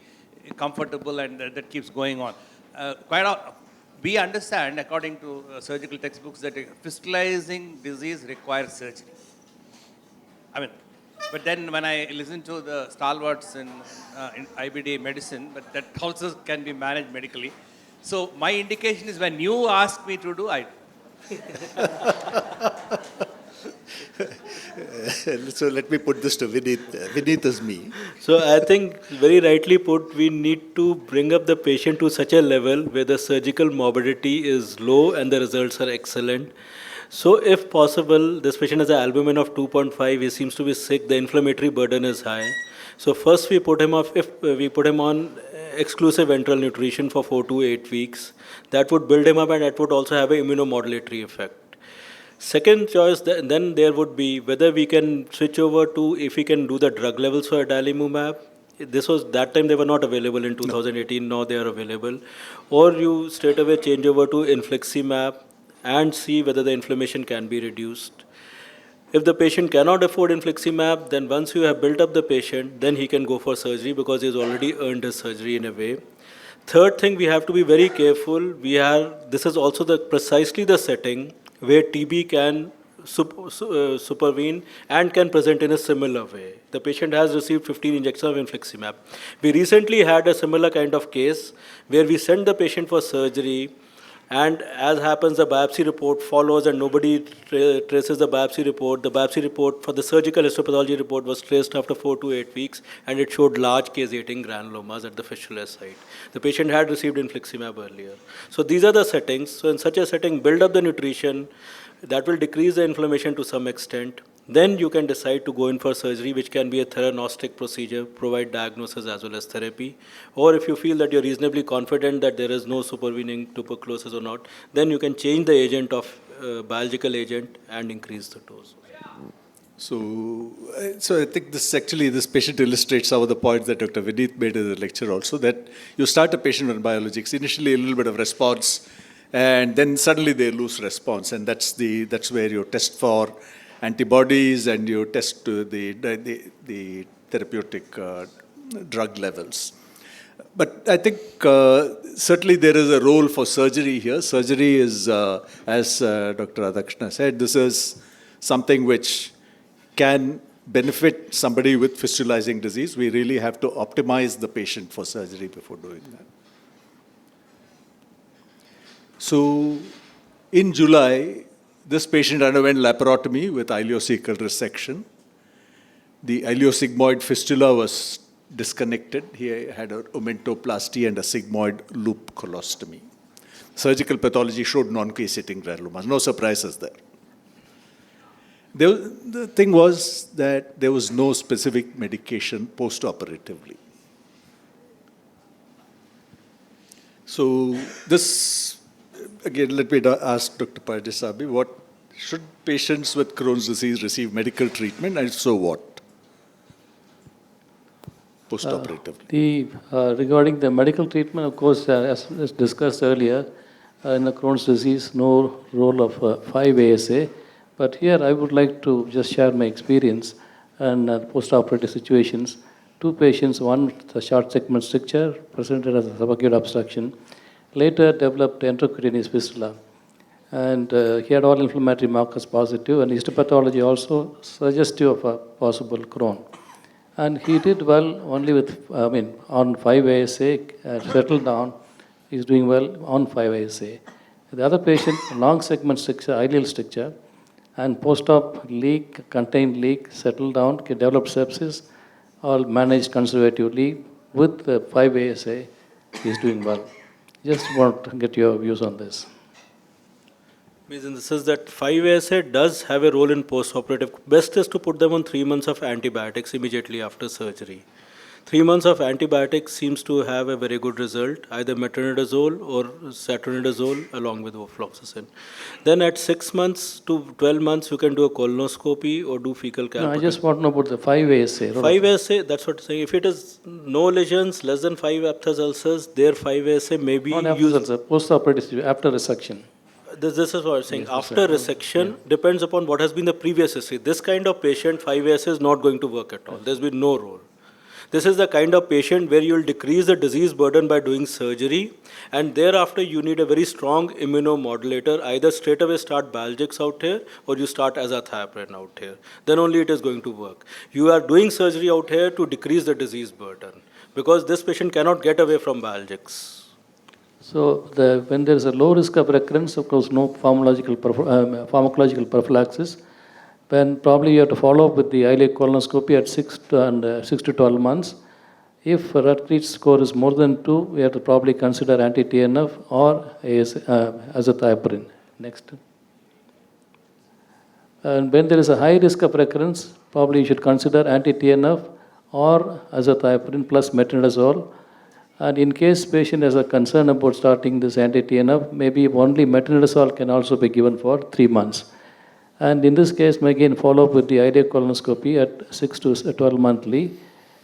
comfortable and that keeps going on. We understand, according to surgical textbooks, that a fistulizing disease requires surgery. But then when I listen to the stalwarts in IBD medicine, but that also can be managed medically. So my indication is when you ask me to do, I do. So let me put this to Vinith. Vinith is me. So I think very rightly put, we need to bring up the patient to such a level where the surgical morbidity is low and the results are excellent. So if possible, this patient has an albumin of 2.5, he seems to be sick, the inflammatory burden is high. So first we put him on exclusive enteral nutrition for 4 to 8 weeks. That would build him up and that would also have an immunomodulatory effect. Second choice, then there would be whether we can switch over to, if we can do the drug levels for adalimumab. That time they were not available in 2018, now they are available. Or you straight away change over to infliximab and see whether the inflammation can be reduced. If the patient cannot afford infliximab, then once you have built up the patient, then he can go for surgery because he's already earned his surgery in a way. Third thing, we have to be very careful. This is also precisely the setting where TB can supervene and can present in a similar way. The patient has received 15 injections of infliximab. We recently had a similar kind of case where we sent the patient for surgery, and as happens, the biopsy report follows and nobody traces the biopsy report. The biopsy report for the surgical histopathology report was traced after 4 to 8 weeks, and it showed large case 18 granulomas at the fistula site. The patient had received infliximab earlier. So these are the settings. So in such a setting, build up the nutrition. That will decrease the inflammation to some extent. Then you can decide to go in for surgery, which can be a theranostic procedure, provide diagnosis as well as therapy. Or if you feel that you're reasonably confident that there is no supervening tuberculosis or not, then you can change the agent of biological agent and increase the dose. So I think this patient illustrates some of the points that Dr. Vinith made in the lecture also, that you start a patient on biologics, initially a little bit of response, and then suddenly they lose response, and that's where you test for antibodies and you test the therapeutic drug levels. But I think certainly there is a role for surgery here. Surgery is, as Dr. Radhakrishna said, this is something which can benefit somebody with fistulizing disease, we really have to optimize the patient for surgery before doing that. So in July, this patient underwent laparotomy with ileocecal resection. The ileosigmoid fistula was disconnected. He had an omentoplasty and a sigmoid loop colostomy. Surgical pathology showed non-caseating granulomas. No surprises there. The thing was that there was no specific medication post-operatively. So this, again, let me ask Dr. Pardesami, what should patients with Crohn's disease receive medical treatment, and if so, what? Post-operatively. Regarding the medical treatment, of course, as discussed earlier, in the Crohn's disease, no role of 5-ASA. But here I would like to just share my experience and post-operative situations. Two patients, one with a short segment stricture, presented as a subacute obstruction, later developed enterocutaneous fistula. And he had all inflammatory markers positive, and histopathology also suggestive of a possible Crohn. And he did well only with, on 5-ASA, settled down. He's doing well on 5-ASA. The other patient, long segment stricture, ileal stricture, and post-op leak, contained leak, settled down, developed sepsis, all managed conservatively with the 5-ASA. He's doing well. Just want to get your views on this. Means in the sense that 5-ASA does have a role in post-operative. Best is to put them on 3 months of antibiotics immediately after surgery. 3 months of antibiotics seems to have a very good result, either metronidazole or cetronidazole along with ofloxacin. Then at 6 months to 12 months, you can do a colonoscopy or do fecal calprotectin. No, I just want to know about the 5-ASA. 5-ASA, that's what I'm saying. If it is no lesions, less than 5 aphthous ulcers, their 5-ASA may be used. Post-operative, after resection. This is what I'm saying. After resection, depends upon what has been the previous history. This kind of patient, 5-ASA is not going to work at all. There's been no role. This is the kind of patient where you will decrease the disease burden by doing surgery, and thereafter you need a very strong immunomodulator. Either straight away start Balgix out here, or you start azathioprine out here. Then only it is going to work. You are doing surgery out here to decrease the disease burden, because this patient cannot get away from Balgix. So when there is a low risk of recurrence, of course, no pharmacological prophylaxis. Then probably you have to follow up with the ileal colonoscopy at 6 to 12 months. If Rutledge score is more than 2, we have to probably consider anti-TNF or azathioprine. Next. And when there is a high risk of recurrence, probably you should consider anti-TNF or azathioprine plus metronidazole. And in case patient has a concern about starting this anti-TNF, maybe only metronidazole can also be given for 3 months. And in this case, again, follow up with the ileal colonoscopy at 6 to 12 monthly.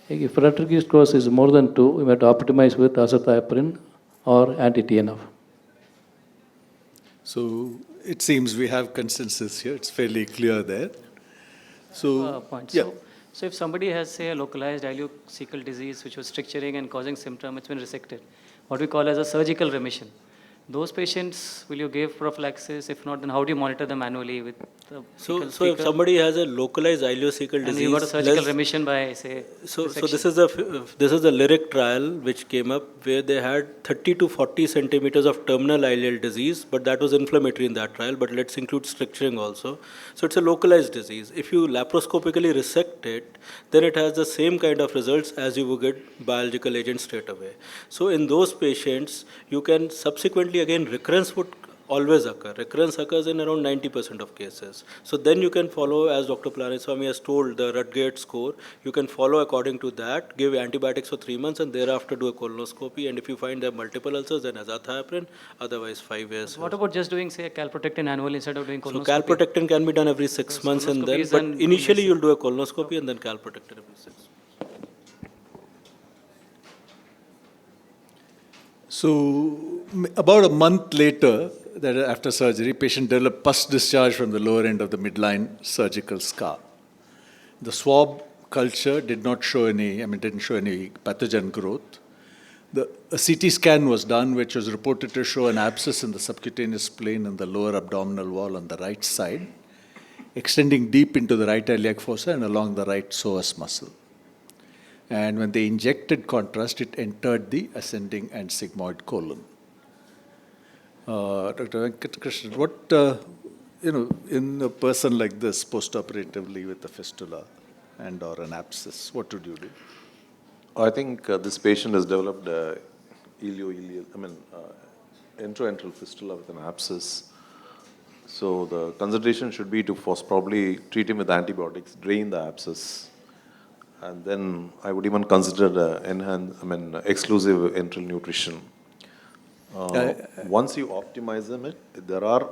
If Rutledge score is more than 2, we have to optimize with azathioprine or anti-TNF. So it seems we have consensus here. It's fairly clear there. So, point. Yeah. So if somebody has, say, a localized ileocecal disease which was stricturing and causing symptom, it's been resected, what we call as a surgical remission. Those patients, will you give prophylaxis? If not, then how do you monitor them manually with the So if somebody has a localized ileocecal disease, and you got a surgical remission by, say, so this is the LYRIC trial which came up where they had 30 to 40 centimeters of terminal ileal disease, but that was inflammatory in that trial. But let's include stricturing also. So it's a localized disease. If you laparoscopically resect it, then it has the same kind of results as you would get biological agent straight away. So in those patients, you can subsequently again recurrence would always occur. Recurrence occurs in around 90% of cases. So then you can follow, as Dr. Palaniswamy has told, the Rutledge score. You can follow according to that, give antibiotics for 3 months, and thereafter do a colonoscopy. And if you find there are multiple ulcers, then azathioprine, otherwise 5 years. What about just doing, say, a calprotectin annually instead of doing colonoscopy? So calprotectin can be done every 6 months and then, but initially you'll do a colonoscopy and then calprotectin every 6 months. So about a month later, that after surgery, patient developed pus discharge from the lower end of the midline surgical scar. The swab culture did not show any, didn't show any pathogen growth. A CT scan was done, which was reported to show an abscess in the subcutaneous plane in the lower abdominal wall on the right side. extending deep into the right iliac fossa and along the right psoas muscle. And when they injected contrast, it entered the ascending and sigmoid colon. Dr. Venkatakrishnan, what, in a person like this, postoperatively with a fistula and or an abscess, what would you do? I think this patient has developed enteroenteral fistula with an abscess. So the consideration should be to first probably treat him with antibiotics, drain the abscess, and then I would even consider exclusive enteral nutrition. Once you optimize them, there are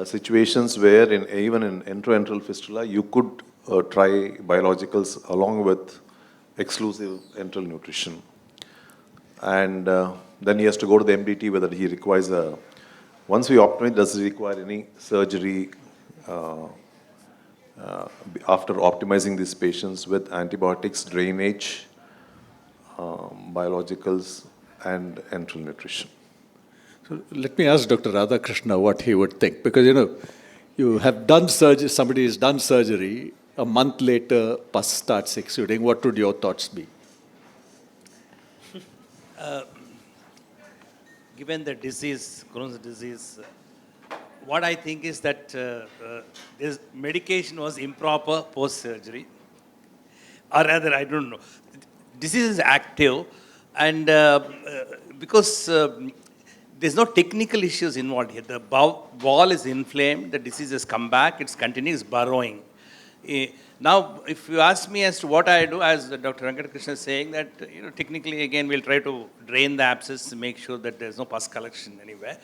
situations where even in enteroenteral fistula, you could try biologicals along with exclusive enteral nutrition. And then he has to go to the MDT whether he requires once we optimize, does he require any surgery after optimizing these patients with antibiotics, drainage, biologicals, and enteral nutrition? So let me ask Dr. Radhakrishna what he would think, because you have done surgery, somebody has done surgery, a month later pus starts exuding. What would your thoughts be? Given the disease, Crohn's disease, what I think is that this medication was improper post-surgery, or rather, I don't know. Disease is active, and because there's no technical issues involved here. The wall is inflamed, the disease has come back, it's continuous burrowing. Now, if you ask me as to what I do, as Dr. Venkatakrishnan is saying, that technically again we'll try to drain the abscess to make sure that there's no pus collection anywhere.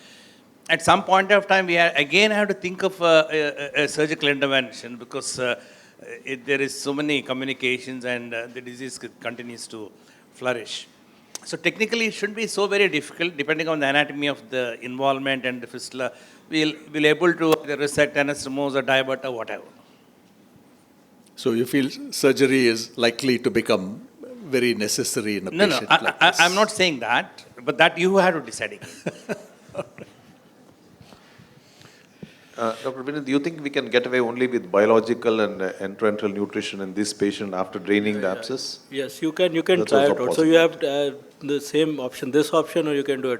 At some point of time, we again have to think of a surgical intervention because there is so many communications and the disease continues to flourish. So technically, it shouldn't be so very difficult, depending on the anatomy of the involvement and the fistula. We'll be able to either resect, anastomose, or divert, or whatever. So you feel surgery is likely to become very necessary in a patient like this? I'm not saying that, but that you have to decide again. Dr. Vinod, do you think we can get away only with biological and enteroenteral nutrition in this patient after draining the abscess? Yes, you can That's try also it out. So possible. you have the same option, this option, or you can do a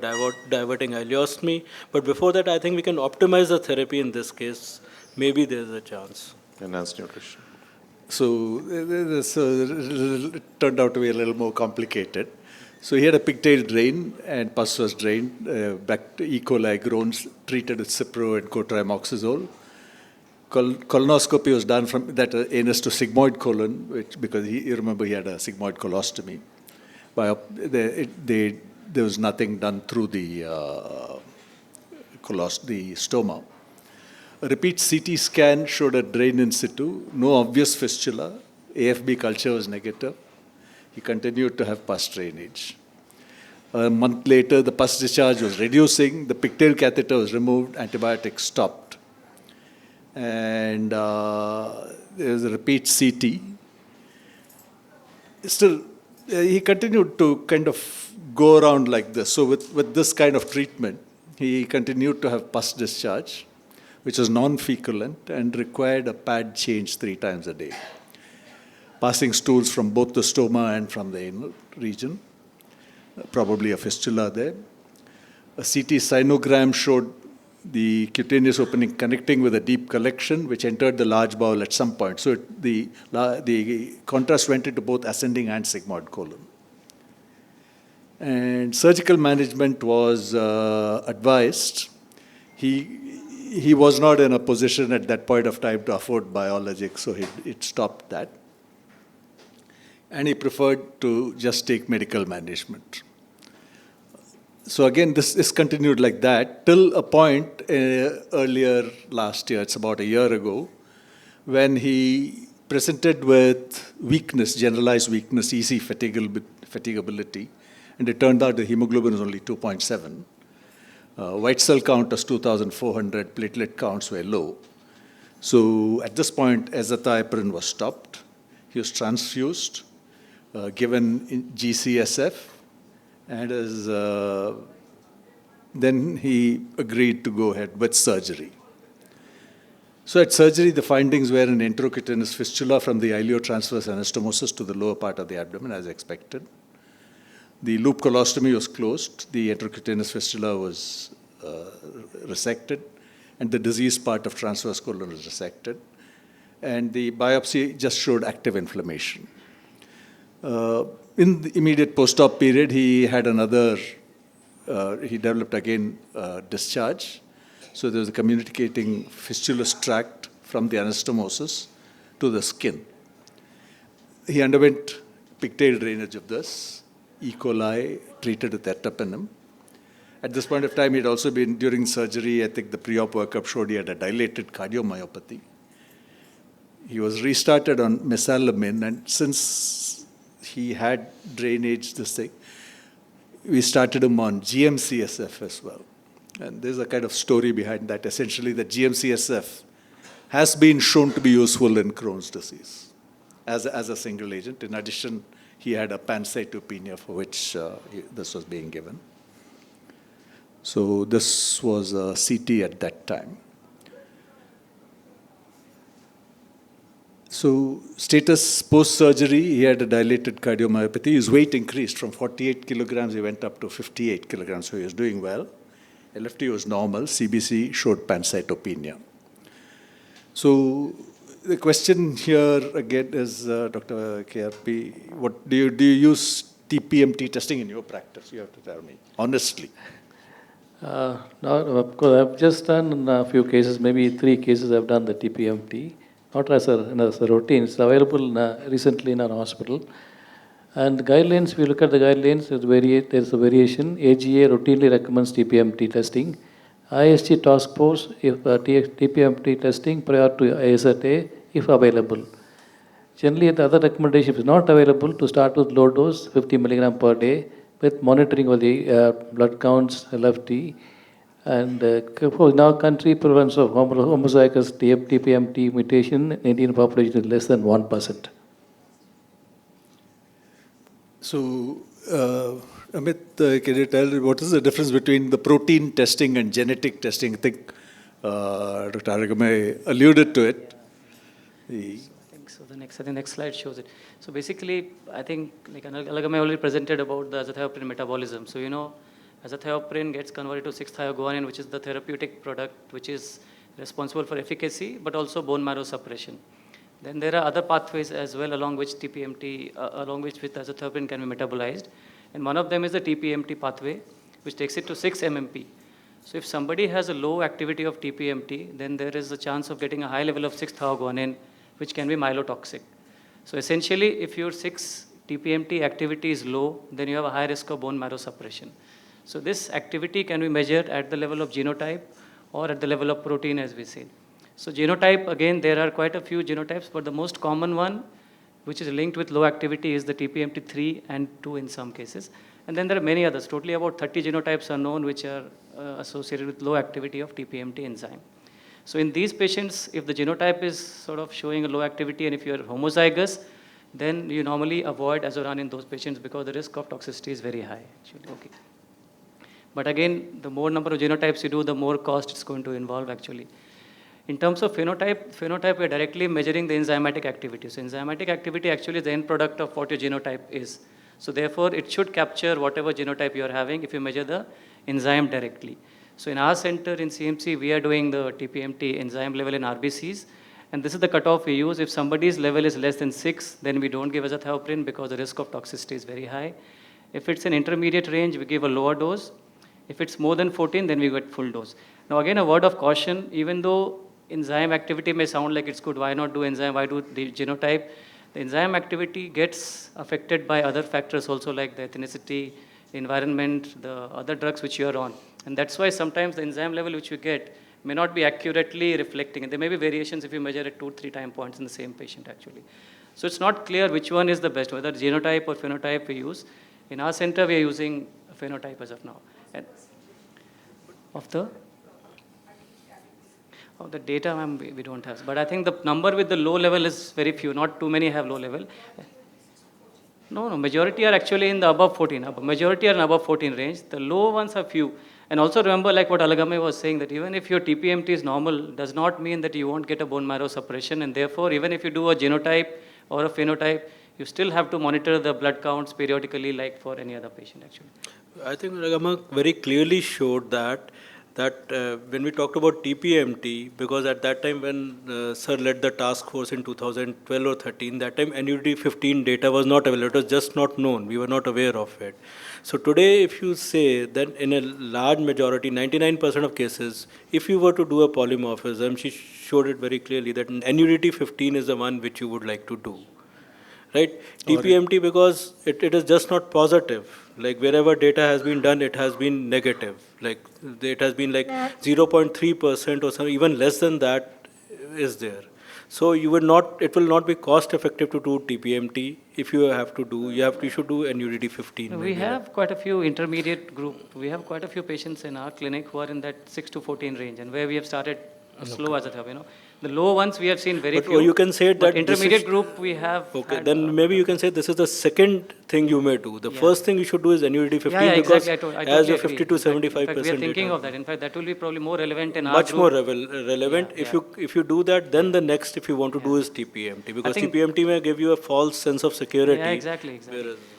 diverting ileostomy. But before that, I think we can optimize the therapy in this case. Maybe there's a chance. Enhanced nutrition. So this turned out to be a little more complicated. So he had a pigtail drain and pus was drained, back to E. coli Crohn's, treated with Cipro and cotrimoxazole. Colonoscopy was done from that anus to sigmoid colon, because you remember he had a sigmoid colostomy. There was nothing done through the stoma. A repeat CT scan showed a drain in situ, no obvious fistula. AFB culture was negative. He continued to have pus drainage. A month later, the pus discharge was reducing. The pigtail catheter was removed. Antibiotics stopped. And there was a repeat CT. Still, he continued to kind of go around like this. So with this kind of treatment, he continued to have pus discharge, which was non-feculent and required a pad change 3 times a day. Passing stools from both the stoma and from the anal region, probably a fistula there. A CT sinogram showed the cutaneous opening connecting with a deep collection, which entered the large bowel at some point. So the contrast went into both ascending and sigmoid colon. And surgical management was advised. He was not in a position at that point of time to afford biologics, so it stopped that. And he preferred to just take medical management. So again, this continued like that till a point earlier last year, it's about a year ago, when he presented with weakness, generalized weakness, easy fatigability, and it turned out the hemoglobin was only 2.7. White cell count was 2,400, platelet counts were low. So at this point, azathioprine was stopped. He was transfused, given GCSF, and then he agreed to go ahead with surgery. So at surgery, the findings were an intracutaneous fistula from the iliotransverse anastomosis to the lower part of the abdomen, as expected. The loop colostomy was closed. The intracutaneous fistula was resected, and the diseased part of transverse colon was resected. And the biopsy just showed active inflammation. In the immediate post-op period, he had he developed again discharge. So there was a communicating fistulous tract from the anastomosis to the skin. He underwent pigtail drainage of this, E. coli treated with ertapenem. At this point of time, he had also been, during surgery, I think the pre-op workup showed he had a dilated cardiomyopathy. He was restarted on mesalamine, and since he had drainage, this thing, we started him on GM-CSF as well. And there's a kind of story behind that. Essentially, the GM-CSF has been shown to be useful in Crohn's disease as a single agent. In addition, he had a pancytopenia for which this was being given. So this was a CT at that time. So status post-surgery, he had a dilated cardiomyopathy. His weight increased from 48 kilograms, he went up to 58 kilograms, so he was doing well. LFT was normal, CBC showed pancytopenia. So the question here again is, Dr. KRP, what do you use TPMT testing in your practice? You have to tell me, honestly. Now, of course, I've just done a few cases, maybe 3 cases I've done the TPMT, not as a routine. It's available recently in our hospital. And guidelines, if you look at the guidelines, there's a variation. AGA routinely recommends TPMT testing. IST task force, if TPMT testing prior to ISRTA, if available. Generally, the other recommendation, if it's not available, to start with low dose, 50 milligram per day, with monitoring of the blood counts, LFT. And in our country, prevalence of homozygous TPMT mutation in Indian population is less than 1%. So, Amit, can you tell what is the difference between the protein testing and genetic testing? I think Dr. Aragamai alluded to it. I think so. The next slide shows it. So basically, I think like Aragamai already presented about the azathioprine metabolism. So azathioprine gets converted to 6-thioguanine, which is the therapeutic product, which is responsible for efficacy, but also bone marrow suppression. Then there are other pathways as well along which TPMT, along which with azathioprine can be metabolized. And one of them is the TPMT pathway, which takes it to 6-MMP. So if somebody has a low activity of TPMT, then there is a chance of getting a high level of 6-thioguanine, which can be myelotoxic. So essentially, if your 6-TPMT activity is low, then you have a high risk of bone marrow suppression. So this activity can be measured at the level of genotype or at the level of protein, as we said. So genotype, again, there are quite a few genotypes, but the most common one, which is linked with low activity, is the TPMT3 and 2 in some cases. And then there are many others. Totally about 30 genotypes are known which are associated with low activity of TPMT enzyme. So in these patients, if the genotype is sort of showing a low activity and if you are homozygous, then you normally avoid Azoran in those patients because the risk of toxicity is very high, actually. Okay. But again, the more number of genotypes you do, the more cost it's going to involve, actually. In terms of phenotype, we are directly measuring the enzymatic activity. So enzymatic activity actually is the end product of what your genotype is. So therefore, it should capture whatever genotype you are having if you measure the enzyme directly. So in our center in CMC, we are doing the TPMT enzyme level in RBCs. And this is the cutoff we use. If somebody's level is less than 6, then we don't give azathioprine because the risk of toxicity is very high. If it's an intermediate range, we give a lower dose. If it's more than 14, then we get full dose. Now again, a word of caution, even though enzyme activity may sound like it's good, why not do enzyme, why do the genotype? The enzyme activity gets affected by other factors also, like the ethnicity, the environment, the other drugs which you are on. And that's why sometimes the enzyme level which you get may not be accurately reflecting. And there may be variations if you measure at 2-3 time points in the same patient, actually. So it's not clear which one is the best, whether genotype or phenotype we use. In our center, we are using a phenotype as of now. And of the data, ma'am, we don't have. But I think the number with the low level is very few. Not too many have low level. No, majority are actually in the above 14. Majority are in above 14 range. The low ones are few. And also remember, like what Alagame was saying, that even if your TPMT is normal, does not mean that you won't get a bone marrow suppression. And therefore, even if you do a genotype or a phenotype, you still have to monitor the blood counts periodically, like for any other patient, actually. I think Ragama very clearly showed that when we talked about TPMT, because at that time when Sir led the task force in 2012 or 13, that time NUD 15 data was not available. It was just not known. We were not aware of it. So today, if you say that in a large majority, 99% of cases, if you were to do a polymorphism, she showed it very clearly that NUDT 15 is the one which you would like to do. Right? TPMT, because it is just not positive. Like wherever data has been done, it has been negative. Like it has been like 0.3% or some, even less than that is there. So you would not, it will not be cost effective to do TPMT. If you have to do, you should do NUDT 15. We have quite a few intermediate group. We have quite a few patients in our clinic who are in that 6 to 14 range, and where we have started slow as a therapy, The low ones we have seen very few. You can say that intermediate group we have. Okay, then maybe you can say this is the second thing you may do. The first thing you should do is NUDT 15 because exactly. I as totally your 50 to 75%. In fact, we are thinking of that. In fact, that will be probably more relevant in our much group. more relevant. If you do that, then the next if you want to do is TPMT, because TPMT may give you a false sense of security. Yeah, exactly.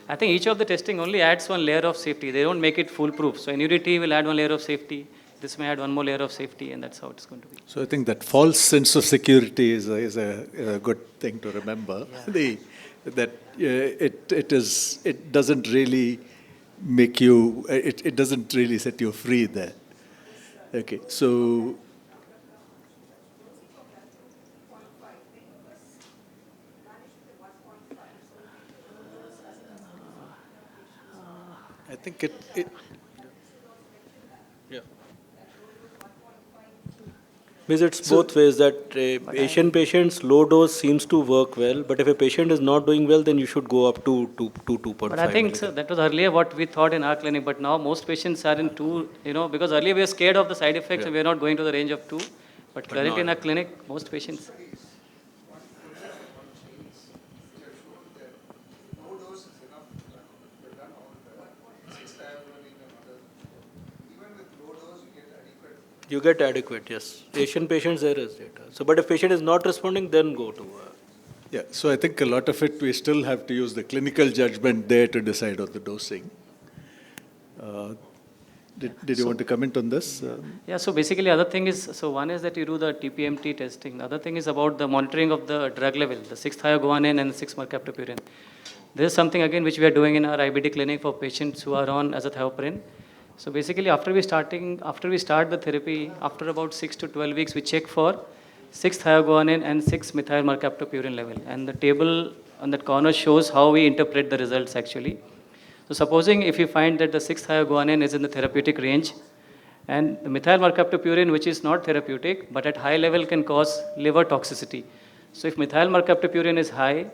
I think each of the testing only adds one layer of safety. They don't make it foolproof. So NUDT will add one layer of safety. This may add one more layer of safety, and that's how it's going to be. So I think that false sense of security is a good thing to remember. It doesn't really make you, it doesn't really set you free there. Okay, so I think Means it's both ways that Asian patients, low dose seems to work well, but if a patient is not doing well, then you should go up to 2.5. But I think that was earlier what we thought in our clinic, but now most patients are in 2, because earlier we were scared of the side effects and we are not going to the range of 2. But currently in our clinic, most patients. You get adequate, yes. Asian patients, there is data. So, but if patient is not responding, then go to. Yeah, so I think a lot of it, we still have to use the clinical judgment there to decide on the dosing. Did you want to comment on this? Yeah, so basically other thing is, so one is that you do the TPMT testing. The other thing is about the monitoring of the drug level, the 6-thioguanine and the 6-mercaptopurine. This is something again which we are doing in our IBD clinic for patients who are on azathioprine. So basically after we start the therapy, after about 6 to 12 weeks, we check for 6-thioguanine and 6-methyl-mercaptopurine level. And the table on that corner shows how we interpret the results actually. So supposing if you find that the 6-thioguanine is in the therapeutic range, and the methyl-mercaptopurine, which is not therapeutic, but at high level can cause liver toxicity. So if methyl-mercaptopurine is high,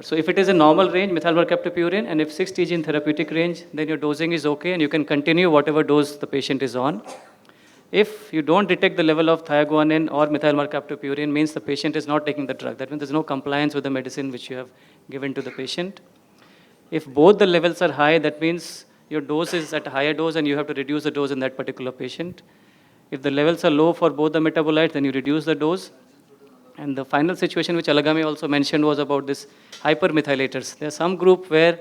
so if it is a normal range, methyl-mercaptopurine, and if 6 Tg in therapeutic range, then your dosing is okay and you can continue whatever dose the patient is on. If you don't detect the level of thioguanine or methyl-mercaptopurine, means the patient is not taking the drug. That means there's no compliance with the medicine which you have given to the patient. If both the levels are high, that means your dose is at a higher dose and you have to reduce the dose in that particular patient. If the levels are low for both the metabolites, then you reduce the dose. And the final situation which Alagame also mentioned was about this hypermethylators. There's some group where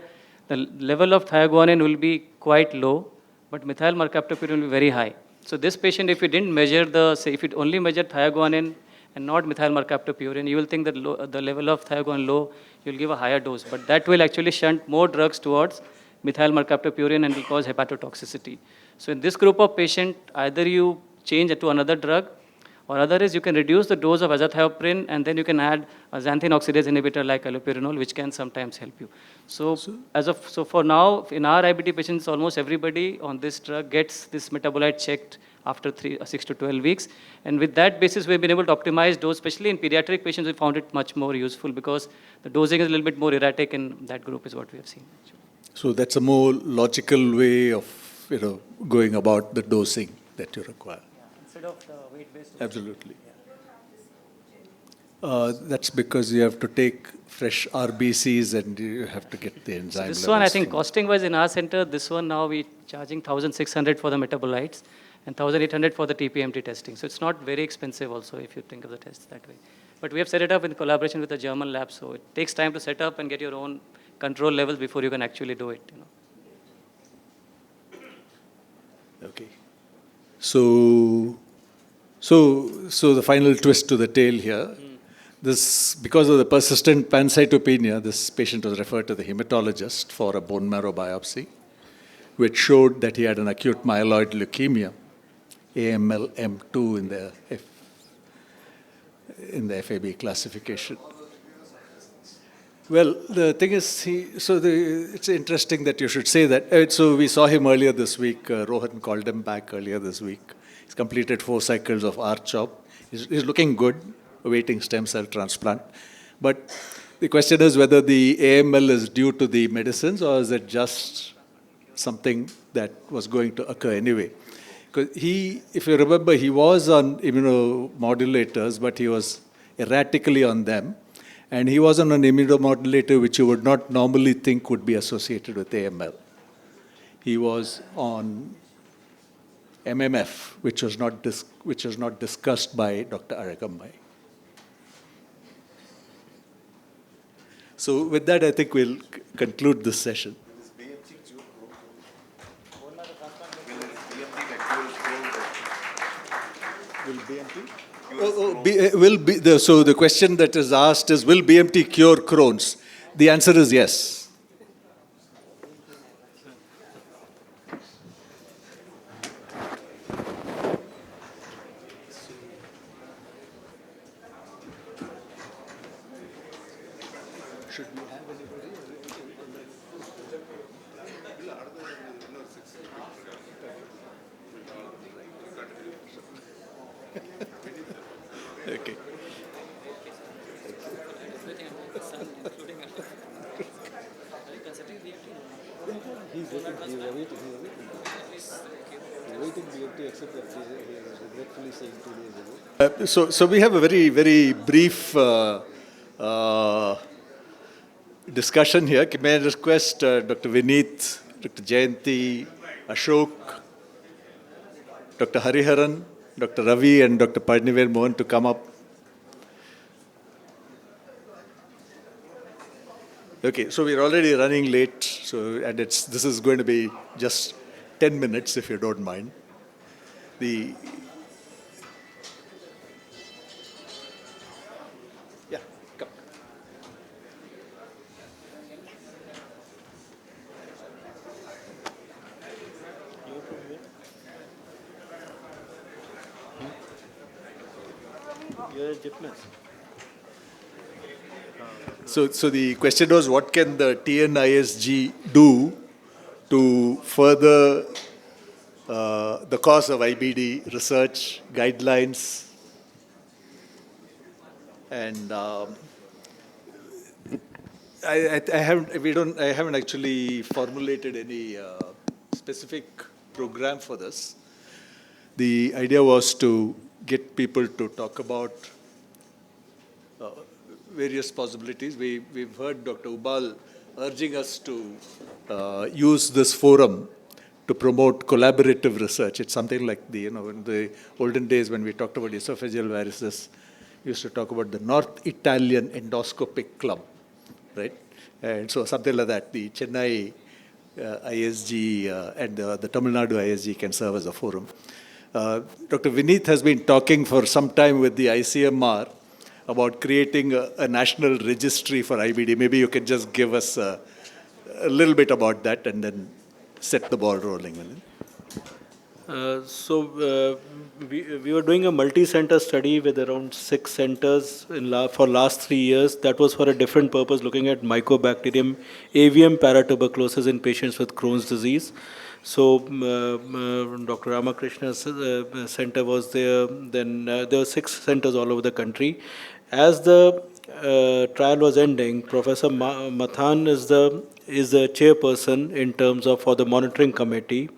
the level of thioguanine will be quite low, but methyl-mercaptopurine will be very high. So this patient, if you didn't measure if you only measure thioguanine and not methyl-mercaptopurine, you will think that the level of thioguanine low, you'll give a higher dose. But that will actually shunt more drugs towards methyl-mercaptopurine and will cause hepatotoxicity. So in this group of patient, either you change it to another drug, or other is you can reduce the dose of azathioprine and then you can add a xanthine oxidase inhibitor like allopurinol, which can sometimes help you. So for now, in our IBD patients, almost everybody on this drug gets this metabolite checked after 6 to 12 weeks. And with that basis, we've been able to optimize dose, especially in pediatric patients, we found it much more useful because the dosing is a little bit more erratic in that group is what we have seen. So that's a more logical way of going about the dosing that you require. Instead of the weight-based. Absolutely. That's because you have to take fresh RBCs and you have to get the enzyme This one, I levels think, from- costing-wise in our center, this one now we charging 1,600 for the metabolites and 1,800 for the TPMT testing. So it's not very expensive also if you think of the tests that way. But we have set it up in collaboration with a German lab, so it takes time to set up and get your own control levels before you can actually do it. Okay. So the final twist to the tale here. This, because of the persistent pancytopenia, this patient was referred to the hematologist for a bone marrow biopsy, which showed that he had an acute myeloid leukemia, AML M2 in the FAB classification. Well, the thing is, it's interesting that you should say that. So we saw him earlier this week. Rohan called him back earlier this week. He's completed 4 cycles of R-CHOP. He's looking good, awaiting stem cell transplant. But the question is whether the AML is due to the medicines or is it just something that was going to occur anyway. Because if you remember, he was on immunomodulators, but he was erratically on them. And he was on an immunomodulator which you would not normally think would be associated with AML. He was on MMF, which was not discussed by Dr. Aragambai. So with that, I think we'll conclude this session. So the question that is asked is, will BMT cure Crohn's? The answer is yes. Okay. So we have a very, very brief discussion here. May I request Dr. Vineet, Dr. Jayanti, Ashok, Dr. Hariharan, Dr. Ravi, and Dr. Padnivel Mohan to come up. Okay, so we're already running late, and this is going to be just 10 minutes, if you don't mind. Yeah, come. You're a gymnast. So the question was, what can the TNISG do to further the cause of IBD research guidelines? And I haven't actually formulated any specific program for this. The idea was to get people to talk about various possibilities. We've heard Dr. Ubal urging us to use this forum to promote collaborative research. It's something like in the olden days when we talked about esophageal varices, we used to talk about the North Italian Endoscopic Club, right? And so something like that. The Chennai ISG and the Tamil Nadu ISG can serve as a forum. Dr. Vineet has been talking for some time with the ICMR about creating a national registry for IBD. Maybe you can just give us a little bit about that and then set the ball rolling. We were doing a multi-center study with around 6 centers for last 3 years. That was for a different purpose, looking at Mycobacterium avium paratuberculosis in patients with Crohn's disease. So Dr. Ramakrishna's center was there. Then there were 6 centers all over the country. As the trial was ending, Professor Mathan is the chairperson in terms of for the monitoring committee.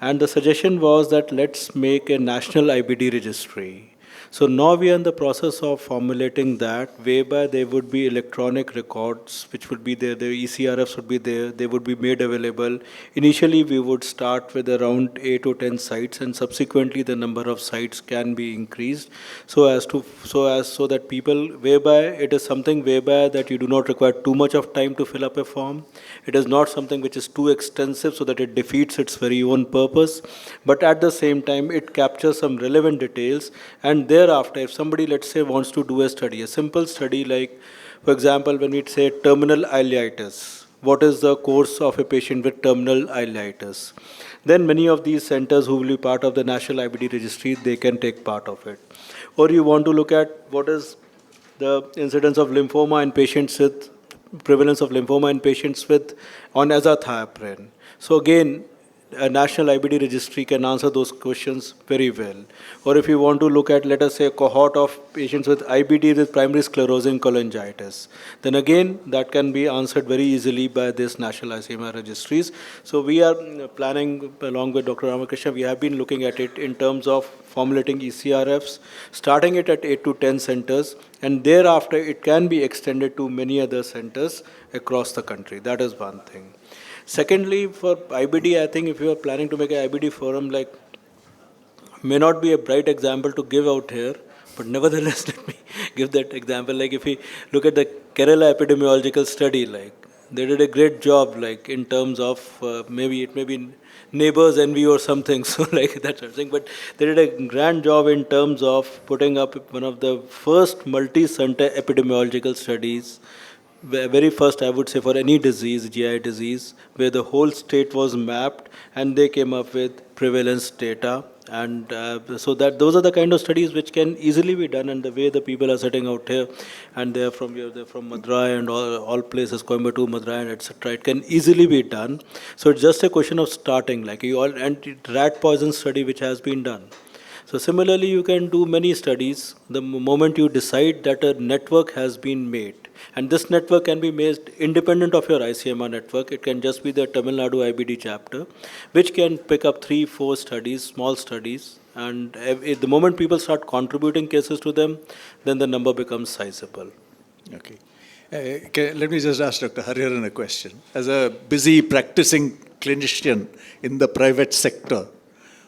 And the suggestion was that let's make a national IBD registry. So now we are in the process of formulating that, whereby there would be electronic records, which would be there, the ECRFs would be there, they would be made available. Initially, we would start with around 8 or 10 sites, and subsequently the number of sites can be increased, so that people, whereby it is something whereby that you do not require too much of time to fill up a form. It is not something which is too extensive so that it defeats its very own purpose, but at the same time it captures some relevant details. And thereafter, if somebody, let's say, wants to do a study, a simple study like, for example, when we say terminal ileitis, what is the course of a patient with terminal ileitis? Then many of these centers who will be part of the National IBD Registry, they can take part of it. Or you want to look at what is the incidence of lymphoma in patients with, prevalence of lymphoma in patients with on azathioprine. So again, a national IBD registry can answer those questions very well. Or if you want to look at, let us say, a cohort of patients with IBD with primary sclerosing cholangitis, then again, that can be answered very easily by this national ICMR registries. So we are planning, along with Dr. Ramakrishna, we have been looking at it in terms of formulating ECRFs, starting it at 8 to 10 centers, and thereafter it can be extended to many other centers across the country. That is one thing. Secondly, for IBD, I think if you are planning to make an IBD forum, like, may not be a bright example to give out here, but nevertheless, let me give that example. Like, if we look at the Kerala epidemiological study, like, they did a great job, like, in terms of maybe it may be neighbors envy or something, so like that sort of thing, but they did a grand job in terms of putting up one of the first multi-center epidemiological studies, very first, I would say, for any disease, GI disease, where the whole state was mapped and they came up with prevalence data. And so that those are the kind of studies which can easily be done. And the way the people are sitting out here, and they're from here, they're from Madurai and all places, Coimbatore, Madurai, and etc. It can easily be done. So it's just a question of starting, like you all, and rat poison study which has been done. So similarly, you can do many studies the moment you decide that a network has been made. And this network can be made independent of your ICMR network. It can just be the Tamil Nadu IBD chapter, which can pick up 3-4 studies, small studies. And the moment people start contributing cases to them, then the number becomes sizable. Okay. Let me just ask Dr. Hariharan a question. As a busy practicing clinician in the private sector,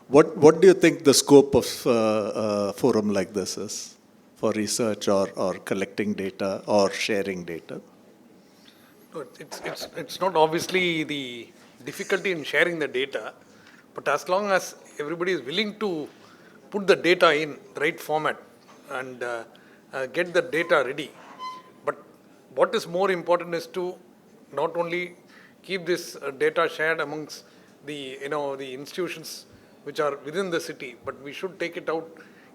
what do you think the scope of a forum like this is for research or collecting data or sharing data? No, it's not obviously the difficulty in sharing the data, but as long as everybody is willing to put the data in the right format and get the data ready. But what is more important is to not only keep this data shared amongst the institutions which are within the city, but we should take it out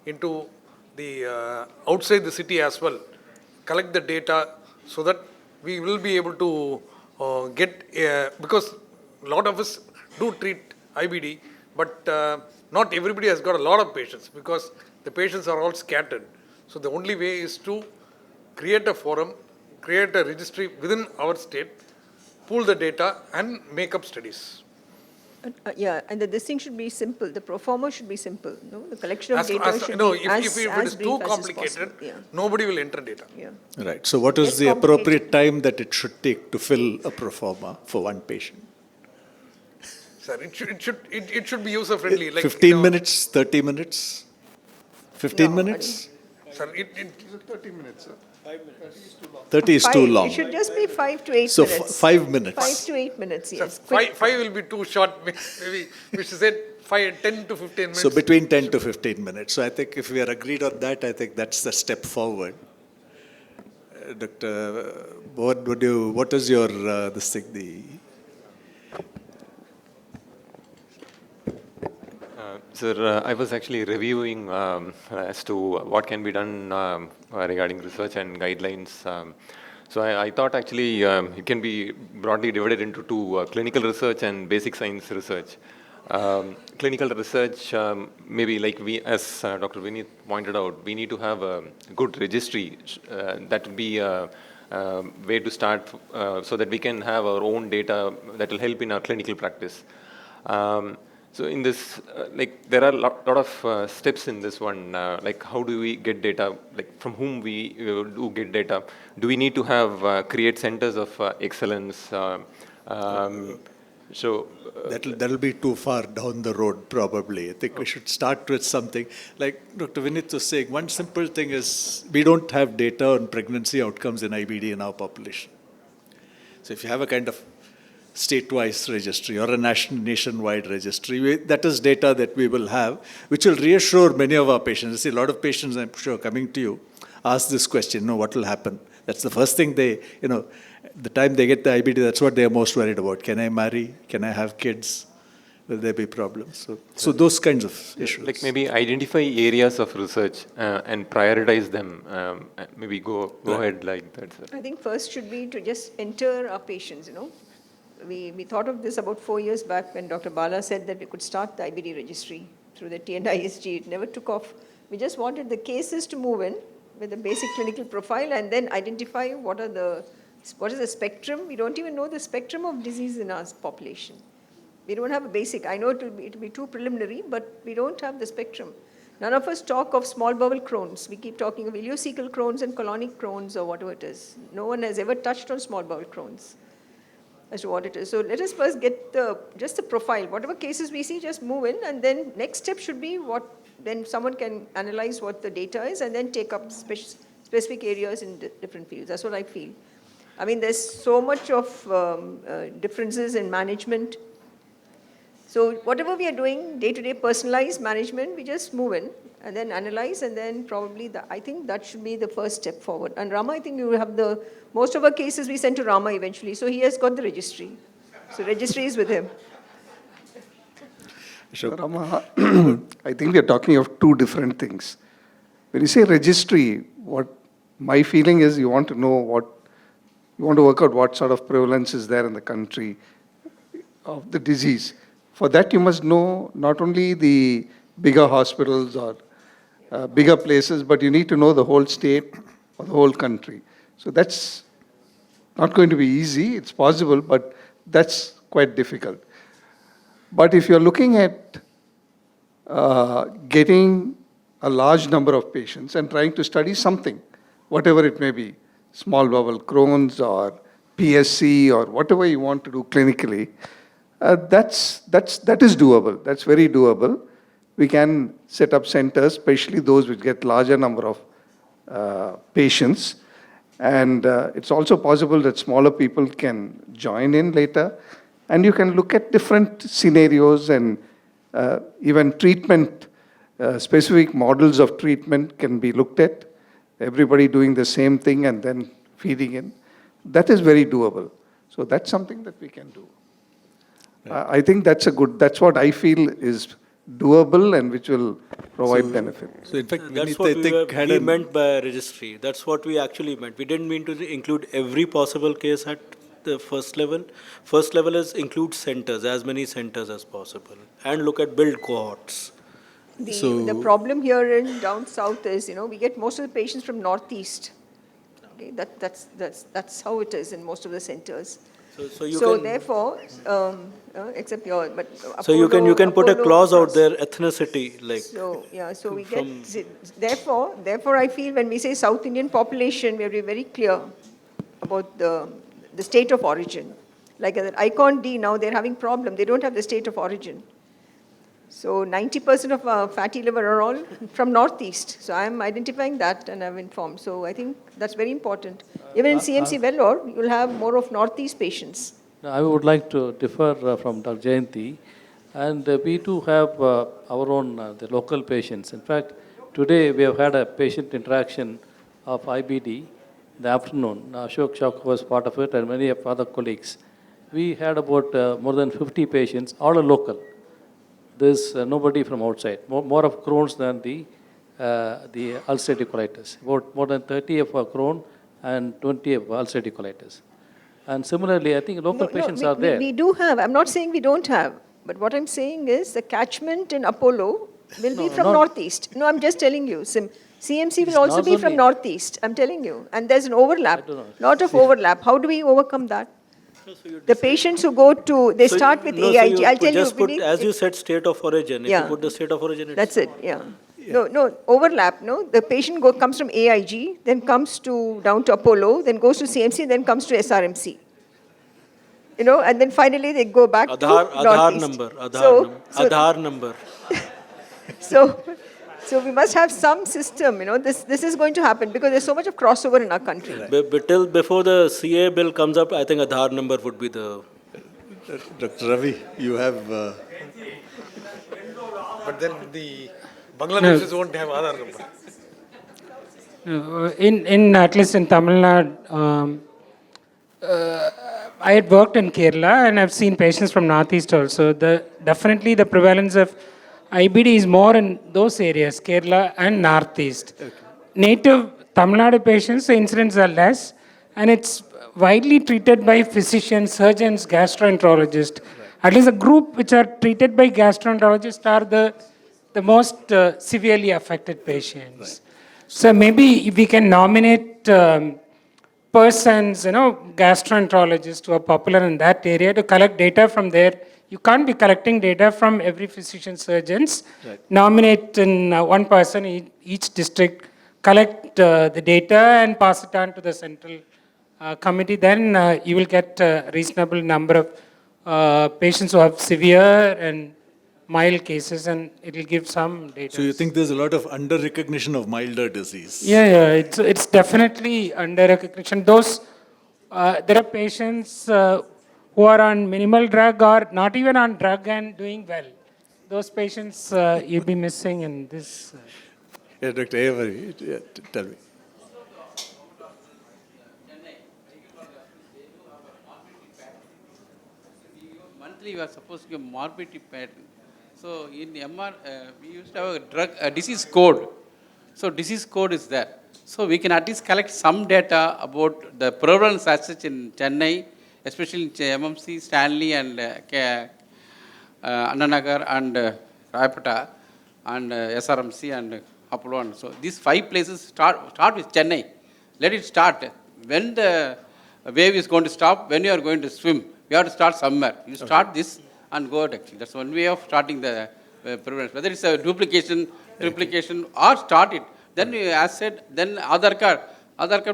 into the outside the city as well, collect the data so that we will be able to get, because a lot of us do treat IBD, but not everybody has got a lot of patients because the patients are all scattered. So the only way is to create a forum, create a registry within our state, pool the data and make up studies. Yeah, and this thing should be simple. The pro forma should be simple. No, the collection of data should be as if it is too complicated, nobody will enter data. Yeah. Right. So what is the appropriate time that it should take to fill a pro forma for one patient? Sir, it should be user friendly. Like 15 minutes, 30 minutes, 15 minutes. Sir, it is 30 minutes. Sir. 30 is too long. It should just be 5 to 8 so minutes. So 5 minutes. 5 to 8 minutes, yes. Sir, 5 will be too short. Maybe we should say 10 to 15 minutes. So between 10 to 15 minutes. So I think if we are agreed on that, I think that's the step forward. Dr. What is your Sir, I was actually reviewing as to what can be done regarding research and guidelines. So I thought actually it can be broadly divided into two, clinical research and basic science research. Clinical research, maybe like as Dr. Vineet pointed out, we need to have a good registry that would be a way to start so that we can have our own data that will help in our clinical practice. So in this, like there are a lot of steps in this one. Like how do we get data? Like from whom we do get data? Do we need to have create centers of excellence? That'll be too far down the road, probably. I think we should start with something. Like Dr. Vinith was saying, one simple thing is we don't have data on pregnancy outcomes in IBD in our population. So if you have a kind of state-wise registry or a nationwide registry, that is data that we will have, which will reassure many of our patients. You see, a lot of patients, I'm sure, coming to you, ask this question, what will happen? That's the first thing they, the time they get the IBD, that's what they're most worried about. Can I marry? Can I have kids? Will there be problems? So those kinds of issues. Like maybe identify areas of research and prioritize them. Maybe go ahead like that, sir. I think first should be to just enter our patients, We thought of this about 4 years back when Dr. Bala said that we could start the IBD registry through the TNISG. It never took off. We just wanted the cases to move in with a basic clinical profile and then identify what is the spectrum. We don't even know the spectrum of disease in our population. We don't have a basic. I know it will be too preliminary, but we don't have the spectrum. None of us talk of small bowel Crohn's. We keep talking of ileocecal Crohn's and colonic Crohn's or whatever it is. No one has ever touched on small bowel Crohn's as to what it is. So let us first get just the profile. Whatever cases we see, just move in, and then next step should be then someone can analyze what the data is and then take up specific areas in different fields. That's what I feel. I mean, there's so much of differences in management. So whatever we are doing, day-to-day personalized management, we just move in and then analyze, and then probably I think that should be the first step forward. And Rama, I think you will have most of our cases we send to Rama eventually, so he has got the registry. So registry is with him. Rama, I think we are talking of two different things. When you say registry, what my feeling is you want to know you want to work out what sort of prevalence is there in the country of the disease. For that, you must know not only the bigger hospitals or bigger places, but you need to know the whole state or the whole country. So that's not going to be easy. It's possible, but that's quite difficult. But if you're looking at getting a large number of patients and trying to study something, whatever it may be, small bowel Crohn's or PSC or whatever you want to do clinically, that is doable. That's very doable. We can set up centers, especially those which get larger number of patients. And it's also possible that smaller people can join in later. And you can look at different scenarios and even treatment, specific models of treatment can be looked at. Everybody doing the same thing and then feeding in. That is very doable. So that's something that we can do. I think that's what I feel is doable and which will provide benefit. So in fact, that's what we meant by registry. That's what we actually meant. We didn't mean to include every possible case at the first level. First level is include centers, as many centers as possible, and look at build cohorts. The problem here in down south is, we get most of the patients from northeast. Okay, that's how it is in most of the centers. Therefore, except your, but Apollo, so you can put a clause out there, ethnicity, like. So we get. Therefore, I feel when we say South Indian population, we have to be very clear about the state of origin. Like at ICON D now, they're having problem. They don't have the state of origin. So 90% of fatty liver are all from northeast. So I'm identifying that and I'm informed. So I think that's very important. Even in CMC Vellore, you'll have more of northeast patients. I would like to differ from Dr. Jayanti. And we too have our own the local patients. In fact, today we have had a patient interaction of IBD in the afternoon. Ashok Chowk was part of it and many of other colleagues. We had about more than 50 patients, all are local. There's nobody from outside. More of Crohn's than the ulcerative colitis. About more than 30 of Crohn and 20 of ulcerative colitis. And similarly, I think local patients are there. We do have. I'm not saying we don't have. But what I'm saying is the catchment in Apollo will be from northeast. No, I'm just telling you. CMC will also be from northeast. I'm telling you. And there's an overlap. Lot of overlap. How do we overcome that? The patients who go to, they So start with no, so AIG. I'll tell you, just put, Vinny, as you said, state of origin. If Yeah. you put the state of origin, it's that's it, yeah. No, overlap, no? The patient comes from AIG, then comes to, down to Apollo, then goes to CMC, then comes to SRMC. You know, and then finally they go back Aadhaar, to Aadhaar Northeast. number, Aadhaar So- number, so- Aadhaar number. So we must have some system, you know, this is going to happen because there's so much of crossover in our country. But till before the CA bill comes up, I think Aadhaar number would be the. Dr. Ravi, you have. But then the Bangladeshis won't have Aadhaar number. In at least in Tamil Nadu, I had worked in Kerala and I've seen patients from Northeast also. Definitely the prevalence of IBD is more in those areas, Kerala and Northeast. Native Tamil Nadu patients, the incidents are less and it's widely treated by physicians, surgeons, gastroenterologists. At least the group which are treated by gastroenterologists are the most severely affected patients. So maybe if we can nominate persons, gastroenterologists who are popular in that area to collect data from there. You can't be collecting data from every physician surgeons. Right. Nominate in one person in each district, collect the data and pass it on to the central committee. Then you will get a reasonable number of patients who have severe and mild cases, and it will give some data. So you think there's a lot of under recognition of milder disease? Yeah, it's definitely under recognition. Those there are patients who are on minimal drug or not even on drug and doing well. Those patients you'll be missing in this. Yeah, Dr. Avery, tell me. Monthly, you are supposed to give morbidity pattern. So in MR, we used to have a disease code. So disease code is there. So we can at least collect some data about the prevalence as such in Chennai, especially in MMC, Stanley and Annanagar and Rayapeta and SRMC and Apollo. And so these 5 places start with Chennai. Let it start. When the wave is going to stop, when you are going to swim, you have to start somewhere. You start this and go out actually. That's one way of starting the prevalence. Whether it's a duplication, triplication, or start it. Then, as said, then Aadhaar card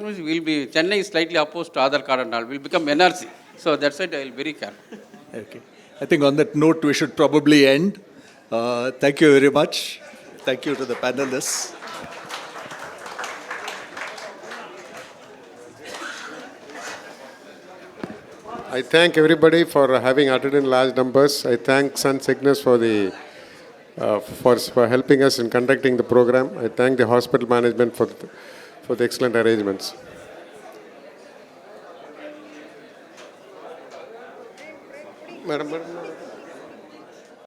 means will be, Chennai is slightly opposed to Aadhaar card and all, will become NRC. So that's why I will be very careful. Okay. I think on that note, we should probably end. Thank you very much. Thank you to the panelists. I thank everybody for having attended in large numbers. I thank Sun Cygnus for for helping us in conducting the program. I thank the hospital management for the excellent arrangements. Madam.